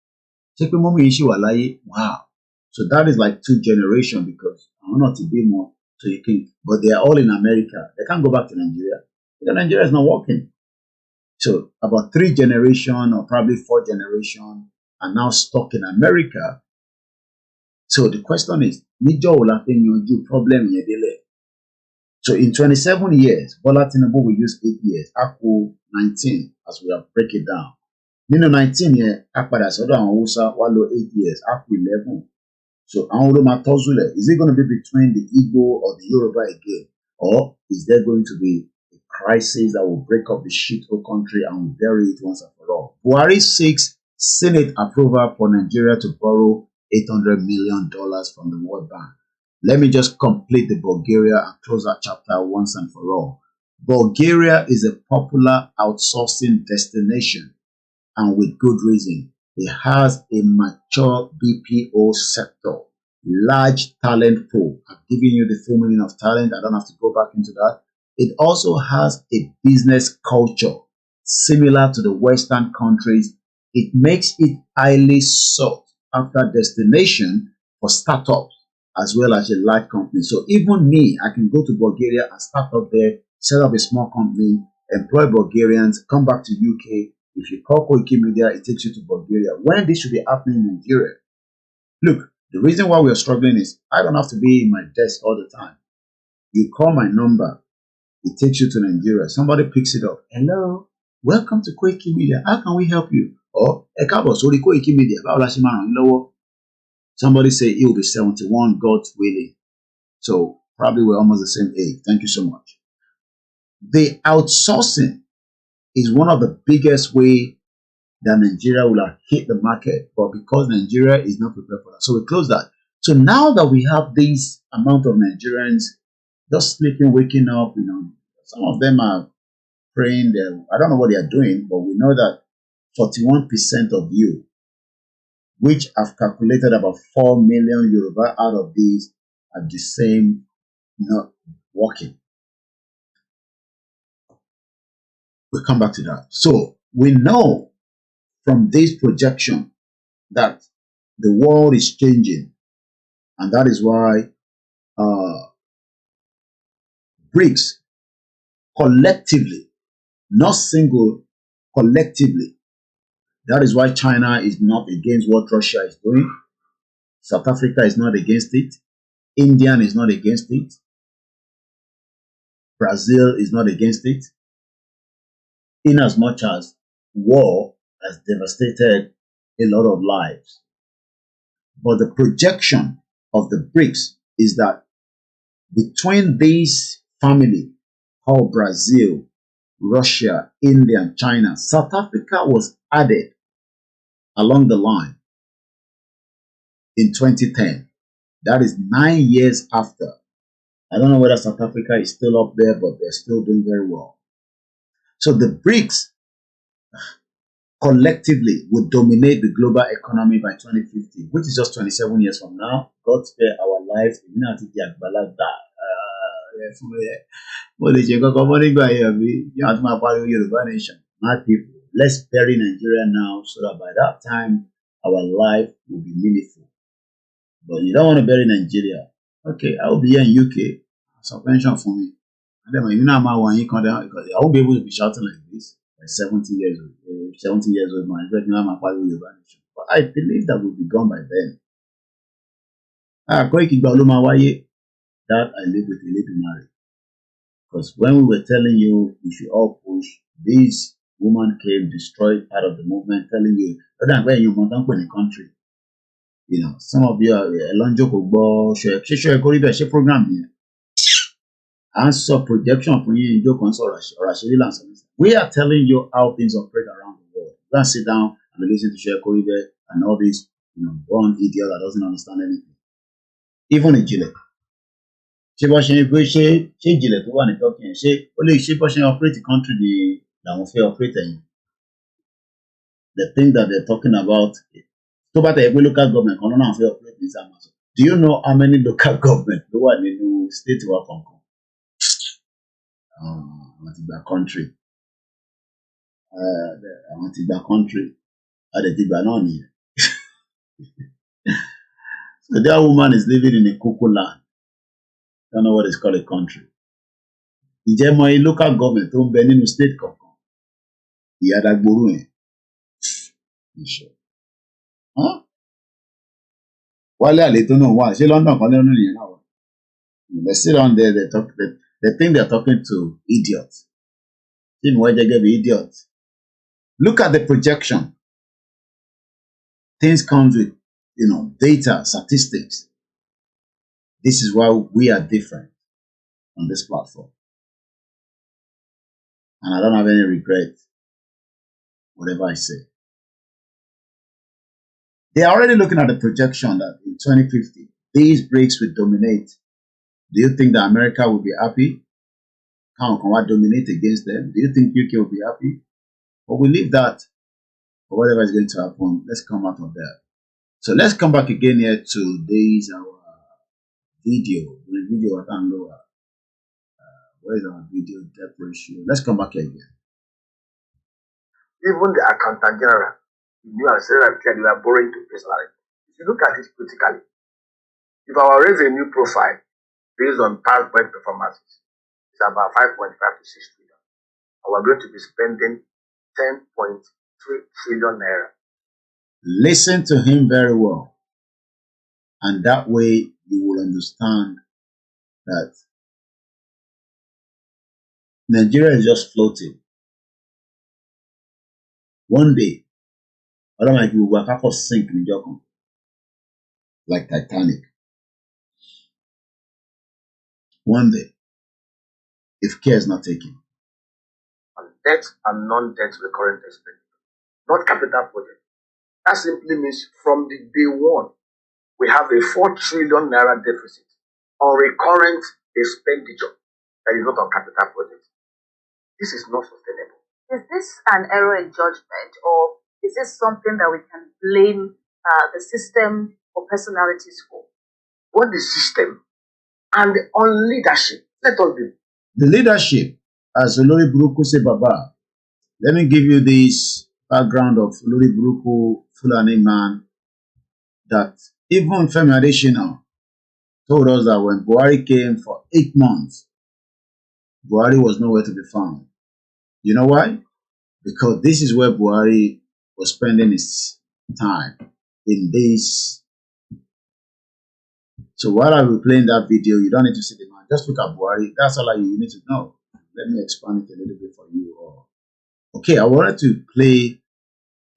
check mommy ishi walaye. Wow. So that is like 2 generations because I want not to be more. So you can, but they are all in America. They can't go back to Nigeria because Nigeria is not working. So about 3 generations or probably 4 generations are now stuck in America. So the question is, Nijo will you problem in your. So in 27 years, Bola Tinubu will use 8 years. Aku 19, as we have break it down. Nino 19 years, Akpada Sodo and Hausa, Walo 8 years. Aku 11. So Anwuroma Tozule, is it going to be between the Igbo or the Yoruba again? Or is there going to be a crisis that will break up the shithole country and will bury it once and for all? Buhari seeks Senate approval for Nigeria to borrow $800 million from the World Bank. Let me just complete the Bulgaria and close that chapter once and for all. Bulgaria is a popular outsourcing destination, and with good reason. It has a mature BPO sector, large talent pool. I've given you the full meaning of talent. I don't have to go back into that. It also has a business culture similar to the Western countries. It makes it highly sought after destination for startups as well as a large company. So even me, I can go to Bulgaria and start up there, set up a small company, employ Bulgarians, come back to UK. If you call koikimedia, it takes you to Bulgaria. When this should be happening in Nigeria? Look, the reason why we are struggling is I don't have to be in my desk all the time. You call my number, it takes you to Nigeria. Somebody picks it up. Hello, welcome to koikimedia. How can we help you? Or sorry, koikimedia. Somebody say it will be 71, God's willing. So probably we're almost the same age. Thank you so much. The outsourcing is one of the biggest way that Nigeria will have hit the market, but because Nigeria is not prepared for that. So we close that. So now that we have this amount of Nigerians just sleeping, waking up, some of them are praying. I don't know what they are doing, but we know that 41% of you, which I've calculated about 4 million Yoruba out of these, are the same, not working. We'll come back to that. So we know from this projection that the world is changing, and that is why BRICS collectively, not single, collectively. That is why China is not against what Russia is doing. South Africa is not against it. India is not against it. Brazil is not against it. In as much as war has devastated a lot of lives. But the projection of the BRICS is that between these family called Brazil, Russia, India, and China, South Africa was added along the line in 2010. That is 9 years after. I don't know whether South Africa is still up there, but they're still doing very well. So the BRICS collectively would dominate the global economy by 2050, which is just 27 years from now. God spare our lives. Yoruba nation. Mad people, let's bury Nigeria now so that by that time our life will be meaningful. But you don't want to bury Nigeria. Okay, I will be here in UK. Subvention for me. And then you know my one you come down because I won't be able to be shouting like this by 70 years old. 70 years old man. But I believe that we'll be gone by then. That I live with a little married. Because when we were telling you we should all push, this woman came, destroyed part of the movement, telling you, when you want to in the country. You know, some of you are a long joke about share program here. Answer projection for you in joke or we are telling you how things operate around the world. You can sit down and listen to share Koribe and all these, one idiot that doesn't understand anything. Even in Chile. She operate the country the thing that they're talking about. Local government do you know how many local government who are in the state of Hong Kong? Country. Country. So that woman is living in a cuckoo land. Don't know what is called a country. My local government don't be in state Hong Kong. Huh? They sit on there, they think they're talking to idiots. Idiots. Look at the projection. Things comes with, data, statistics. This is why we are different on this platform. And I don't have any regret, whatever I say. They are already looking at the projection that in 2050, these BRICS will dominate. Do you think that America will be happy? Can we dominate against them? Do you think UK will be happy? But we leave that for whatever is going to happen. Let's come out of that. So let's come back again here to this our video. Video and lower. Where is our video depth ratio? Let's come back here again. Even the accountant general, you are saying that you are borrowing to pay salary. If you look at it critically, if our revenue profile based on past performances is about 5.5 to 6 trillion, and we're going to be spending 10.3 trillion naira. Listen to him very well, and that way you will understand that Nigeria is just floating. One day, other my people will have to sink in Jokon like Titanic. One day, if care is not taken. And debt and non-debt recurrent expenditure, not capital project. That simply means from the day one, we have a 4 trillion naira deficit on recurrent expenditure that is not on capital project. This is not sustainable. Is this an error in judgment, or is this something that we can blame the system or personalities for? What the system and on leadership. Let us be. The leadership, as Olori Buruku say, Baba, let me give you this background of Olori Buruku Fulani man that even Femi Adesina told us that when Buhari came for 8 months, Buhari was nowhere to be found. You know why? Because this is where Buhari was spending his time, in this. So while I will playing that video, you don't need to see the man. Just look at Buhari. That's all you need to know. Let me expand it a little bit for you all. Okay, I wanted to play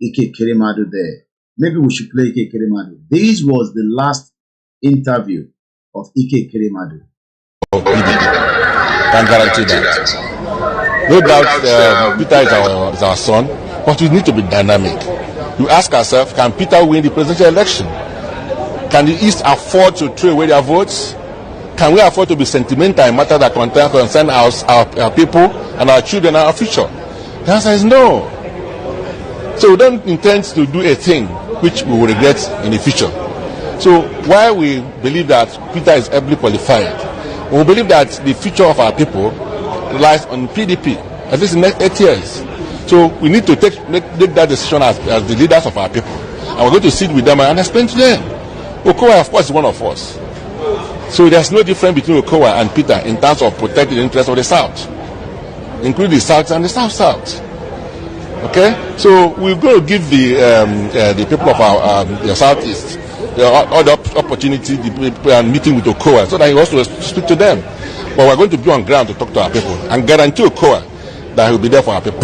Ike Kerimadu there. Maybe we should play Ike Kerimadu. This was the last interview of Ike Kerimadu. Can guarantee that. No doubt Peter is our son, but we need to be dynamic. You ask ourselves, can Peter win the presidential election? Can the East afford to throw away their votes? Can we afford to be sentimental in matters that concern our people and our children and our future? The answer is no. So we don't intend to do a thing which we will regret in the future. So while we believe that Peter is ably qualified, And we believe that the future of our people relies on PDP, at least in the next 8 years. So we need to make that decision as the leaders of our people. And we're going to sit with them and explain to them. Okowa, of course, is one of us. So there's no difference between Okowa and Peter in terms of protecting the interests of the South, including the South and the South-South. Okay? So we're going to give the people of the Southeast all the opportunity and meeting with Okowa so that he also speak to them. But we're going to be on ground to talk to our people and guarantee Okowa that he will be there for our people.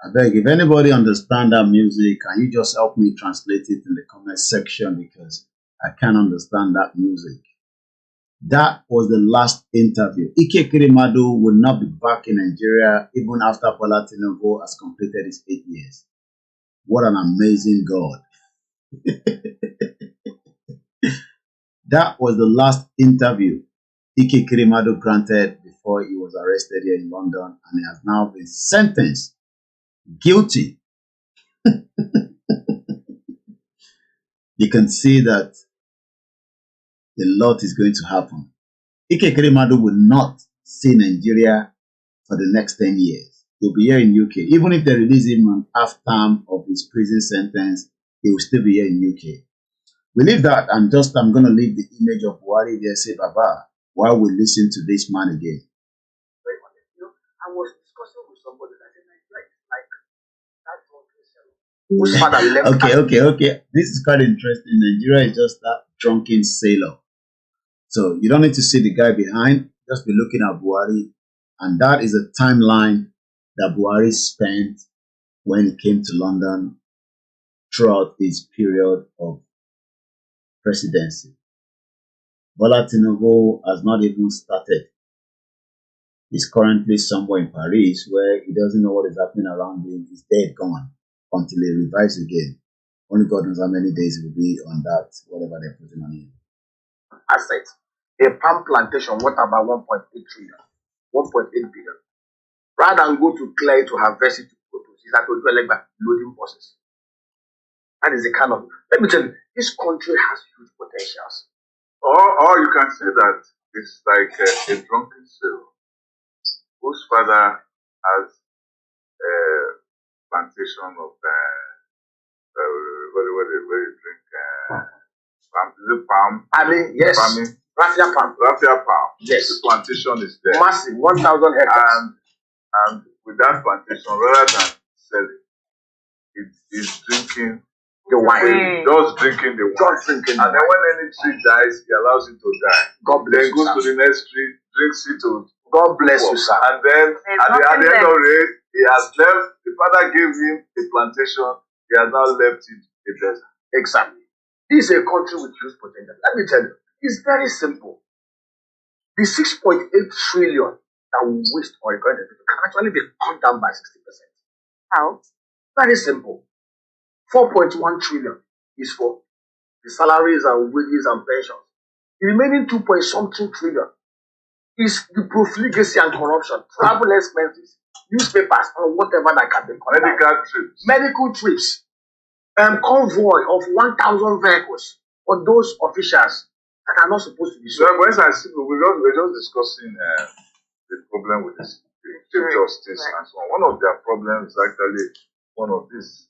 I beg, if anybody understand that music, can you just help me translate it in the comment section, because I can't understand that music. That was the last interview. Ike Kirimadu will not be back in Nigeria even after Bola Tinubu has completed his 8 years. What an amazing God. That was the last interview Ike Kirimadu granted before he was arrested here in London, and he has now been sentenced guilty. You can see that a lot is going to happen. Ike Kirimadu will not see Nigeria for the next 10 years. He'll be here in UK. Even if they release him on half-term of his prison sentence, he will still be here in UK. We leave that, and just I'm going to leave the image of Buhari there, say Baba, while we listen to this man again. Very honest. You know, I was discussing with somebody that said, like that whose father left. Okay. This is quite interesting. Nigeria is just that drunken sailor. So you don't need to see the guy behind. Just be looking at Buhari. And that is a timeline that Buhari spent when he came to London throughout his period of presidency. Bola Tinubu has not even started. He's currently somewhere in Paris where he doesn't know what is happening around him. He's dead, gone, until he revives again. Only God knows how many days he will be on that, whatever they're putting on him. Asset. A palm plantation worth about 1.8 trillion, 1.8 billion. Rather than go to Clay to harvest it to produce, he's at loading process. That is the kind of, let me tell you, this country has huge potentials. Or you can say that it's like a drunken sailor whose father has a plantation of where you drink palm. I mean, yes. Farming. Raffia palm. Yes. The plantation is there. Massive, 1,000 hectares. And with that plantation, rather than selling, he's drinking the wine. Just drinking the wine. And then when any tree dies, he allows it to die. God bless you. Then goes to the next tree, drinks it to God bless you, sir. And then at the end of the day, he has left. The father gave him a plantation. He has now left it a desert. Exactly. This is a country with huge potential. Let me tell you, it's very simple. The 6.8 trillion that we waste on recurrent expenses can actually be cut down by 60%. How? Very simple. 4.1 trillion is for the salaries and wages and pensions. The remaining 2.something trillion is the profligacy and corruption, travel expenses, newspapers, or whatever that can be called. Medical trips. Convoy of 1,000 vehicles for those officials that are not supposed to be so. For instance, we're just discussing the problem with this Chief Justice and so on. One of their problems is actually one of these.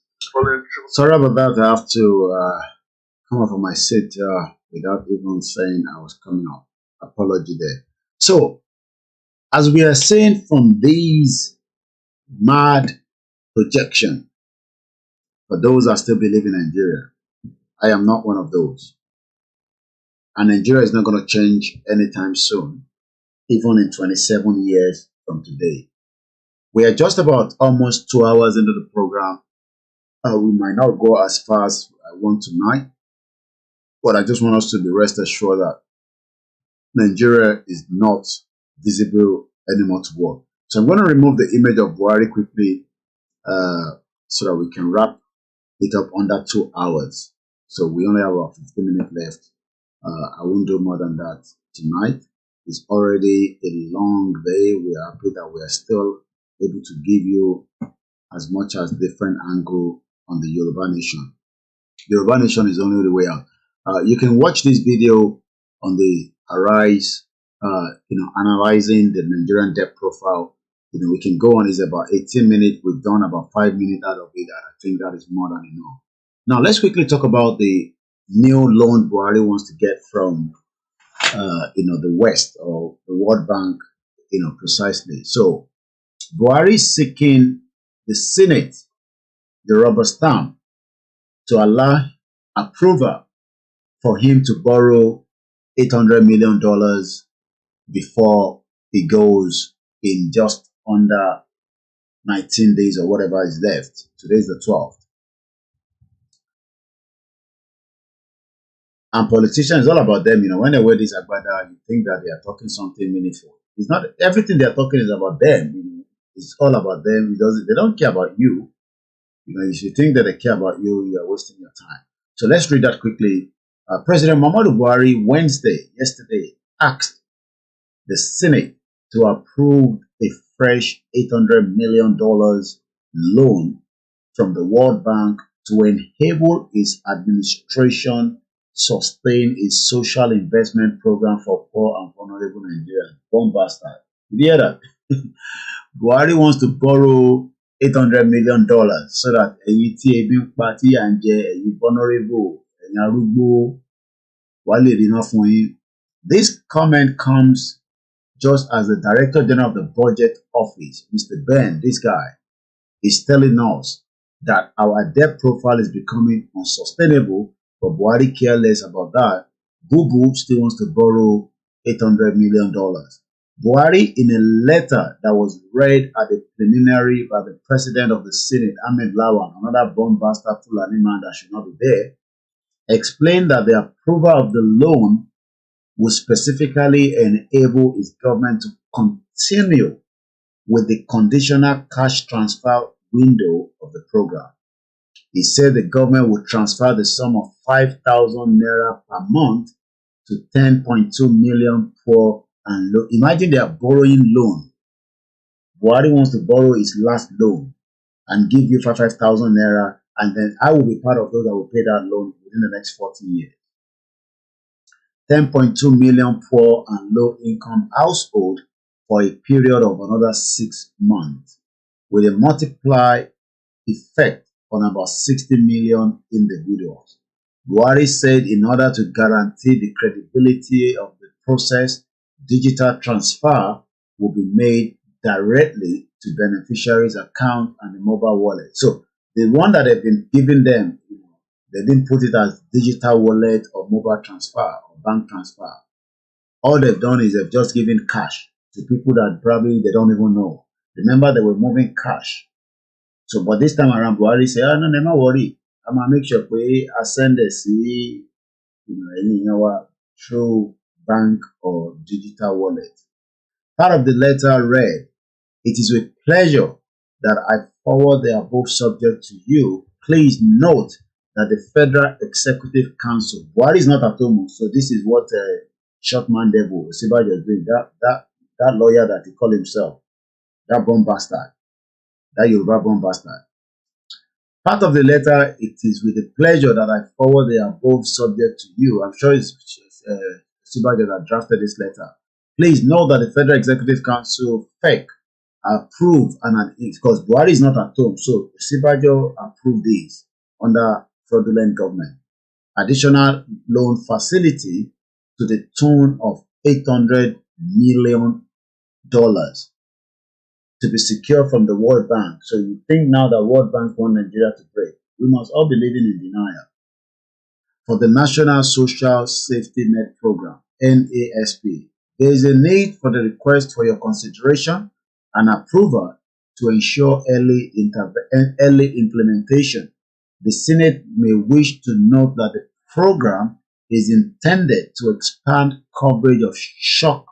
Sorry about that. I have to come up from my seat without even saying I was coming up. Apology there. So, as we are saying from these mad projection, for those that still believe in Nigeria, I am not one of those. And Nigeria is not going to change anytime soon, even in 27 years from today. We are just about almost 2 hours into the program. We might not go as far as I want tonight, but I just want us to be rest assured that Nigeria is not visible anymore to work. So I'm going to remove the image of Buhari quickly so that we can wrap it up under 2 hours. So we only have about 15 minutes left. I won't do more than that tonight. It's already a long day. We are happy that we are still able to give you as much as different angle on the Yoruba nation. Yoruba nation is only the way out. You can watch this video on the Arise, analyzing the Nigerian debt profile. We can go on. It's about 18 minutes. We've done about 5 minutes out of it. And I think that is more than enough. Now, let's quickly talk about the new loan Buhari wants to get from, the West or the World Bank, precisely. So, Buhari is seeking the Senate, the rubber stamp, to allow approval for him to borrow $800 million before he goes in just under 19 days or whatever is left. Today's the 12th. And politicians, it's all about them. When they wear this agbada, you think that they are talking something meaningful. It's not everything they are talking is about them. It's all about them. They don't care about you. If you think that they care about you, you are wasting your time. So let's read that quickly. President Muhammadu Buhari, yesterday, asked the Senate to approve a fresh $800 million loan from the World Bank to enable its administration sustain its social investment program for poor and vulnerable Nigerians. Bomb bastard. Did you hear that? Buhari wants to borrow $800 million so that party and vulnerable This comment comes just as the Director General of the Budget Office, Mr. Ben, this guy, is telling us that our debt profile is becoming unsustainable, but Buhari cares less about that. Boo still wants to borrow $800 million. Buhari, in a letter that was read at the preliminary by the President of the Senate, Ahmed Lawan, another bomb bastard Fulani man that should not be there, explained that the approval of the loan will specifically enable its government to continue with the conditional cash transfer window of the program. He said the government would transfer the sum of 5,000 naira per month to 10.2 million poor and low. Imagine they are borrowing loan. Buhari wants to borrow his last loan and give you 5,000 naira, and then I will be part of those that will pay that loan within the next 40 years. 10.2 million poor and low income household for a period of another 6 months, with a multiply effect on about 60 million individuals. Buhari said in order to guarantee the credibility of the process, digital transfer will be made directly to beneficiaries' account and the mobile wallet. So the one that they've been giving them, they didn't put it as digital wallet or mobile transfer or bank transfer. All they've done is they've just given cash to people that probably they don't even know. Remember, they were moving cash. So, but this time around, Buhari said, no, never worry. I'm going to make sure I send a C, through bank or digital wallet. Part of the letter read, "It is with pleasure that I forward the above subject to you. Please note that the Federal Executive Council," Buhari is not at home, so this is what Shortman Devil, Sibajo is doing, that lawyer that he called himself, that bomb bastard, that Yoruba bomb bastard. Part of the letter, "It is with the pleasure that I forward the above subject to you." I'm sure it's Sibajo that drafted this letter. "Please know that the Federal Executive Council, FEC, approved, and because Buhari is not at home, so Sibajo approved this under fraudulent government, additional loan facility to the tune of $800 million to be secured from the World Bank. So you think now that World Bank want Nigeria to break? We must all be living in denial. For the National Social Safety Net Program, NASP, there is a need for the request for your consideration and approval to ensure early implementation. The Senate may wish to note that the program is intended to expand coverage of shock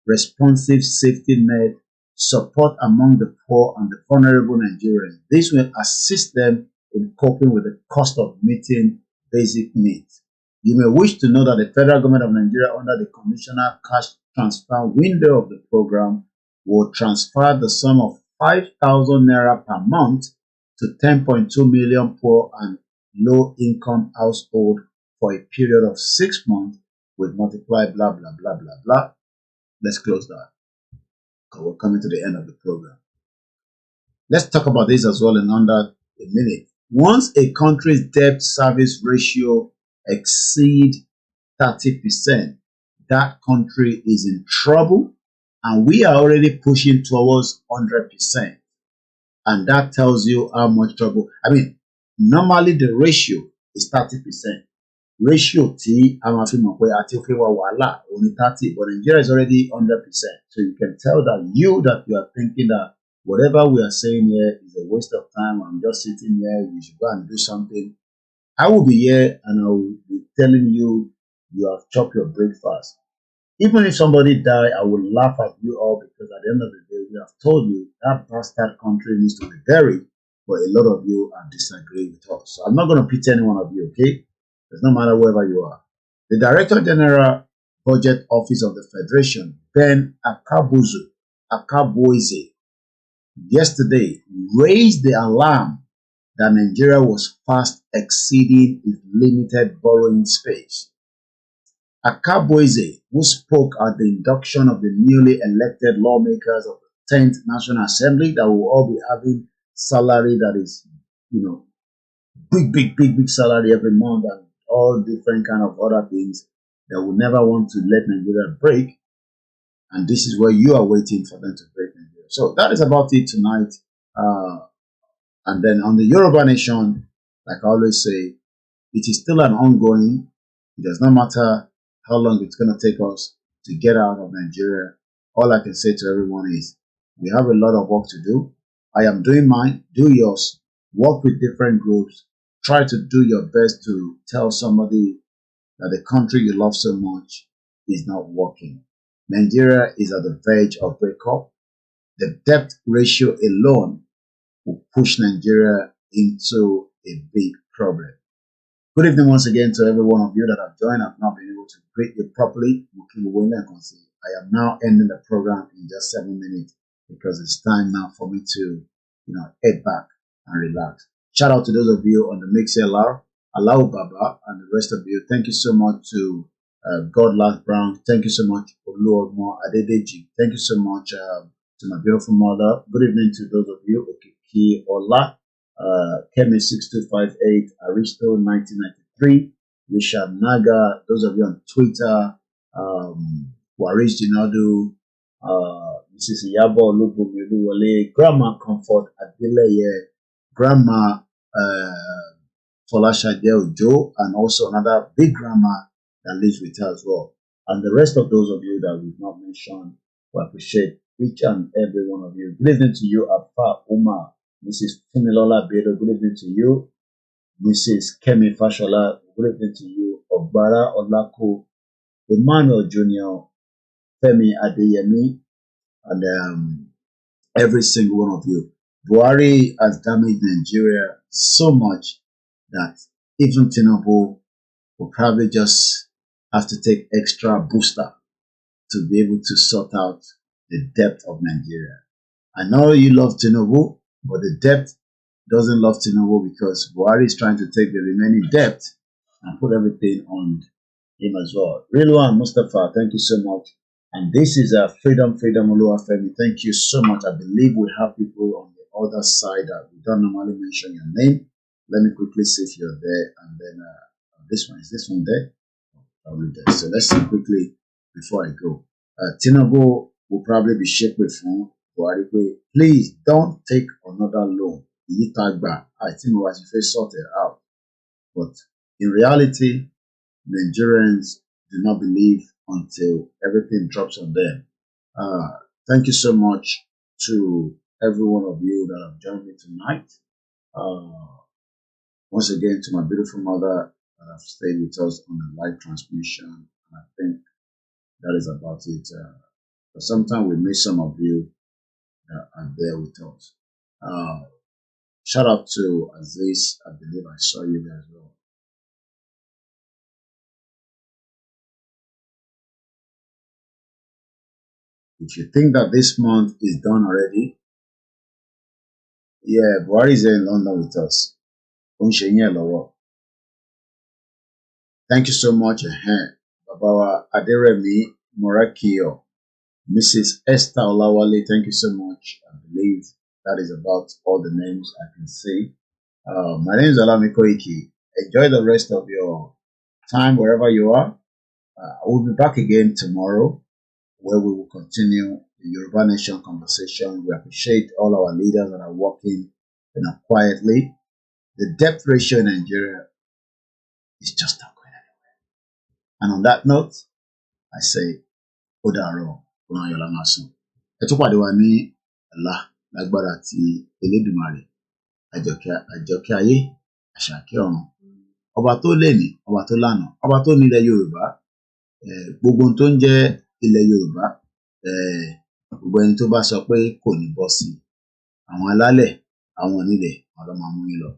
responsive safety net support among the poor and the vulnerable Nigerians. This will assist them in coping with the cost of meeting basic needs. You may wish to know that the federal government of Nigeria, under the conditional cash transfer window of the program, will transfer the sum of 5,000 naira per month to 10.2 million poor and low-income household for a period of 6 months with multiply blah, blah, blah, blah, blah. Let's close that because we're coming to the end of the program. Let's talk about this as well in under a minute. Once a country's debt service ratio exceeds 30%, that country is in trouble, and we are already pushing towards 100%. And that tells you how much trouble. I mean, normally the ratio is 30%. Ratio T, only 30, but Nigeria is already 100%. So you can tell that you are thinking that whatever we are saying here is a waste of time. I'm just sitting here. You should go and do something. I will be here and I will be telling you you have chopped your breakfast. Even if somebody die, I will laugh at you all because at the end of the day, we have told you that bastard country needs to be buried, but a lot of you are disagreeing with us. So I'm not going to pity any one of you, okay? It's no matter wherever you are. The Director General Budget Office of the Federation, Ben Akaboize, yesterday raised the alarm that Nigeria was fast exceeding its limited borrowing space. Akaboize, who spoke at the induction of the newly elected lawmakers of the 10th National Assembly that will all be having salary that is, big salary every month and all different kind of other things that will never want to let Nigeria break. And this is where you are waiting for them to break Nigeria. So that is about it tonight. And then on the Yoruba Nation, like I always say, it is still an ongoing. It does not matter how long it's going to take us to get out of Nigeria. All I can say to everyone is, we have a lot of work to do. I am doing mine, do yours. Work with different groups. Try to do your best to tell somebody that the country you love so much is not working. Nigeria is at the verge of breakup. The debt ratio alone will push Nigeria into a big problem. Good evening once again to every one of you that have joined. I've not been able to greet you properly. I am now ending the program in just 7 minutes because it's time now for me to, head back and relax. Shout out to those of you on the MixLR, Allahu Baba, and the rest of you. Thank you so much to God Last Brown. Thank you so much for Lord Mo Adedeji. Thank you so much to my beautiful mother. Good evening to those of you. Okiki Ola. Kemi6258, Aristo1993, Richard Naga, those of you on Twitter, Waris Jinadu, Mrs. Iyabo Olubumioluwole, Grandma Comfort Adeleye, Grandma Folashade Ojo, and also another big grandma that lives with her as well. And the rest of those of you that we've not mentioned, we appreciate each and every one of you. Good evening to you, Afa Umar. Mrs. Funilola Bedo, good evening to you. Mrs. Kemi Fashola, good evening to you. Ogbara Olako, Emmanuel Jr., Femi Adeyemi, and every single one of you. Buhari has damaged Nigeria so much that even Tinubu will probably just have to take extra booster to be able to sort out the depth of Nigeria. I know you love Tinubu, but the debt doesn't love Tinubu because Buhari is trying to take the remaining debt and put everything on him as well. Rilwan Mustafa, thank you so much. And this is a Freedom Oluwafemi. Thank you so much. I believe we have people on the other side that we don't normally mention your name. Let me quickly see if you're there. And then is this one there? Probably there. So let's see quickly before I go. Tinubu will probably be shared with him. Please don't take another loan. I think we should sort it out. But in reality, Nigerians do not believe until everything drops on them. Thank you so much to every one of you that have joined me tonight. Once again, to my beautiful mother that have stayed with us on the live transmission. And I think that is about it. But sometimes we miss some of you that are there with us. Shout out to Aziz. I believe I saw you there as well. If you think that this month is done already, yeah, Buhari is here in London with us. Thank you so much, Babawa Aderemi Morakio, Mrs. Esther Olawale. Thank you so much. I believe that is about all the names I can see. My name is OLAMILEKAN. Enjoy the rest of your time wherever you are. I will be back again tomorrow, where we will continue the Yoruba Nation conversation. We appreciate all our leaders that are working quietly. The debt ratio in Nigeria is just not going anywhere. And on that note, I say, Odaro, Onayola Masun. Ẹ tún pàdé wa ní ọ̀la lágbára ti Elédùmarè, àjọkẹ́ ayé, àṣàkẹ́ ọ̀run. Ọba tó lẹ́ni, ọba tó lánàá, ọba tó ní ilẹ̀ Yorùbá. Gbogbo ohun tó ń jẹ́ ilẹ̀ Yorùbá, gbogbo ẹni tó bá sọ pé kò ní bọ́ sí i, àwọn alálẹ̀, àwọn onílẹ̀, àwọn ló máa mú yín lọ.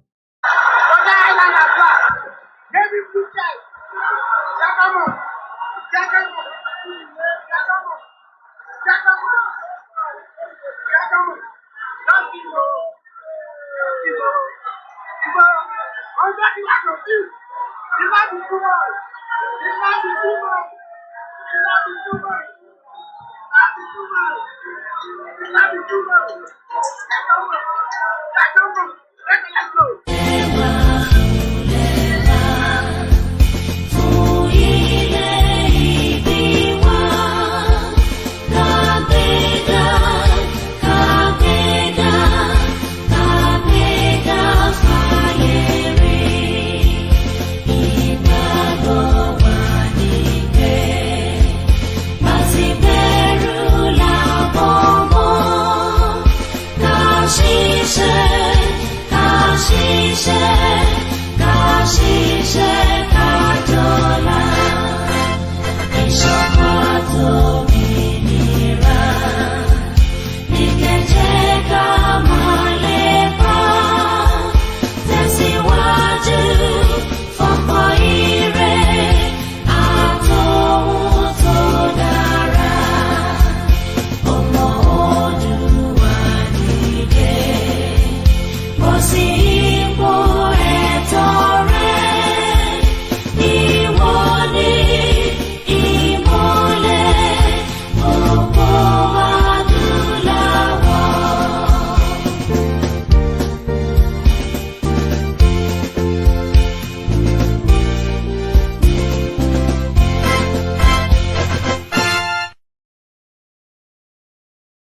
Let's go.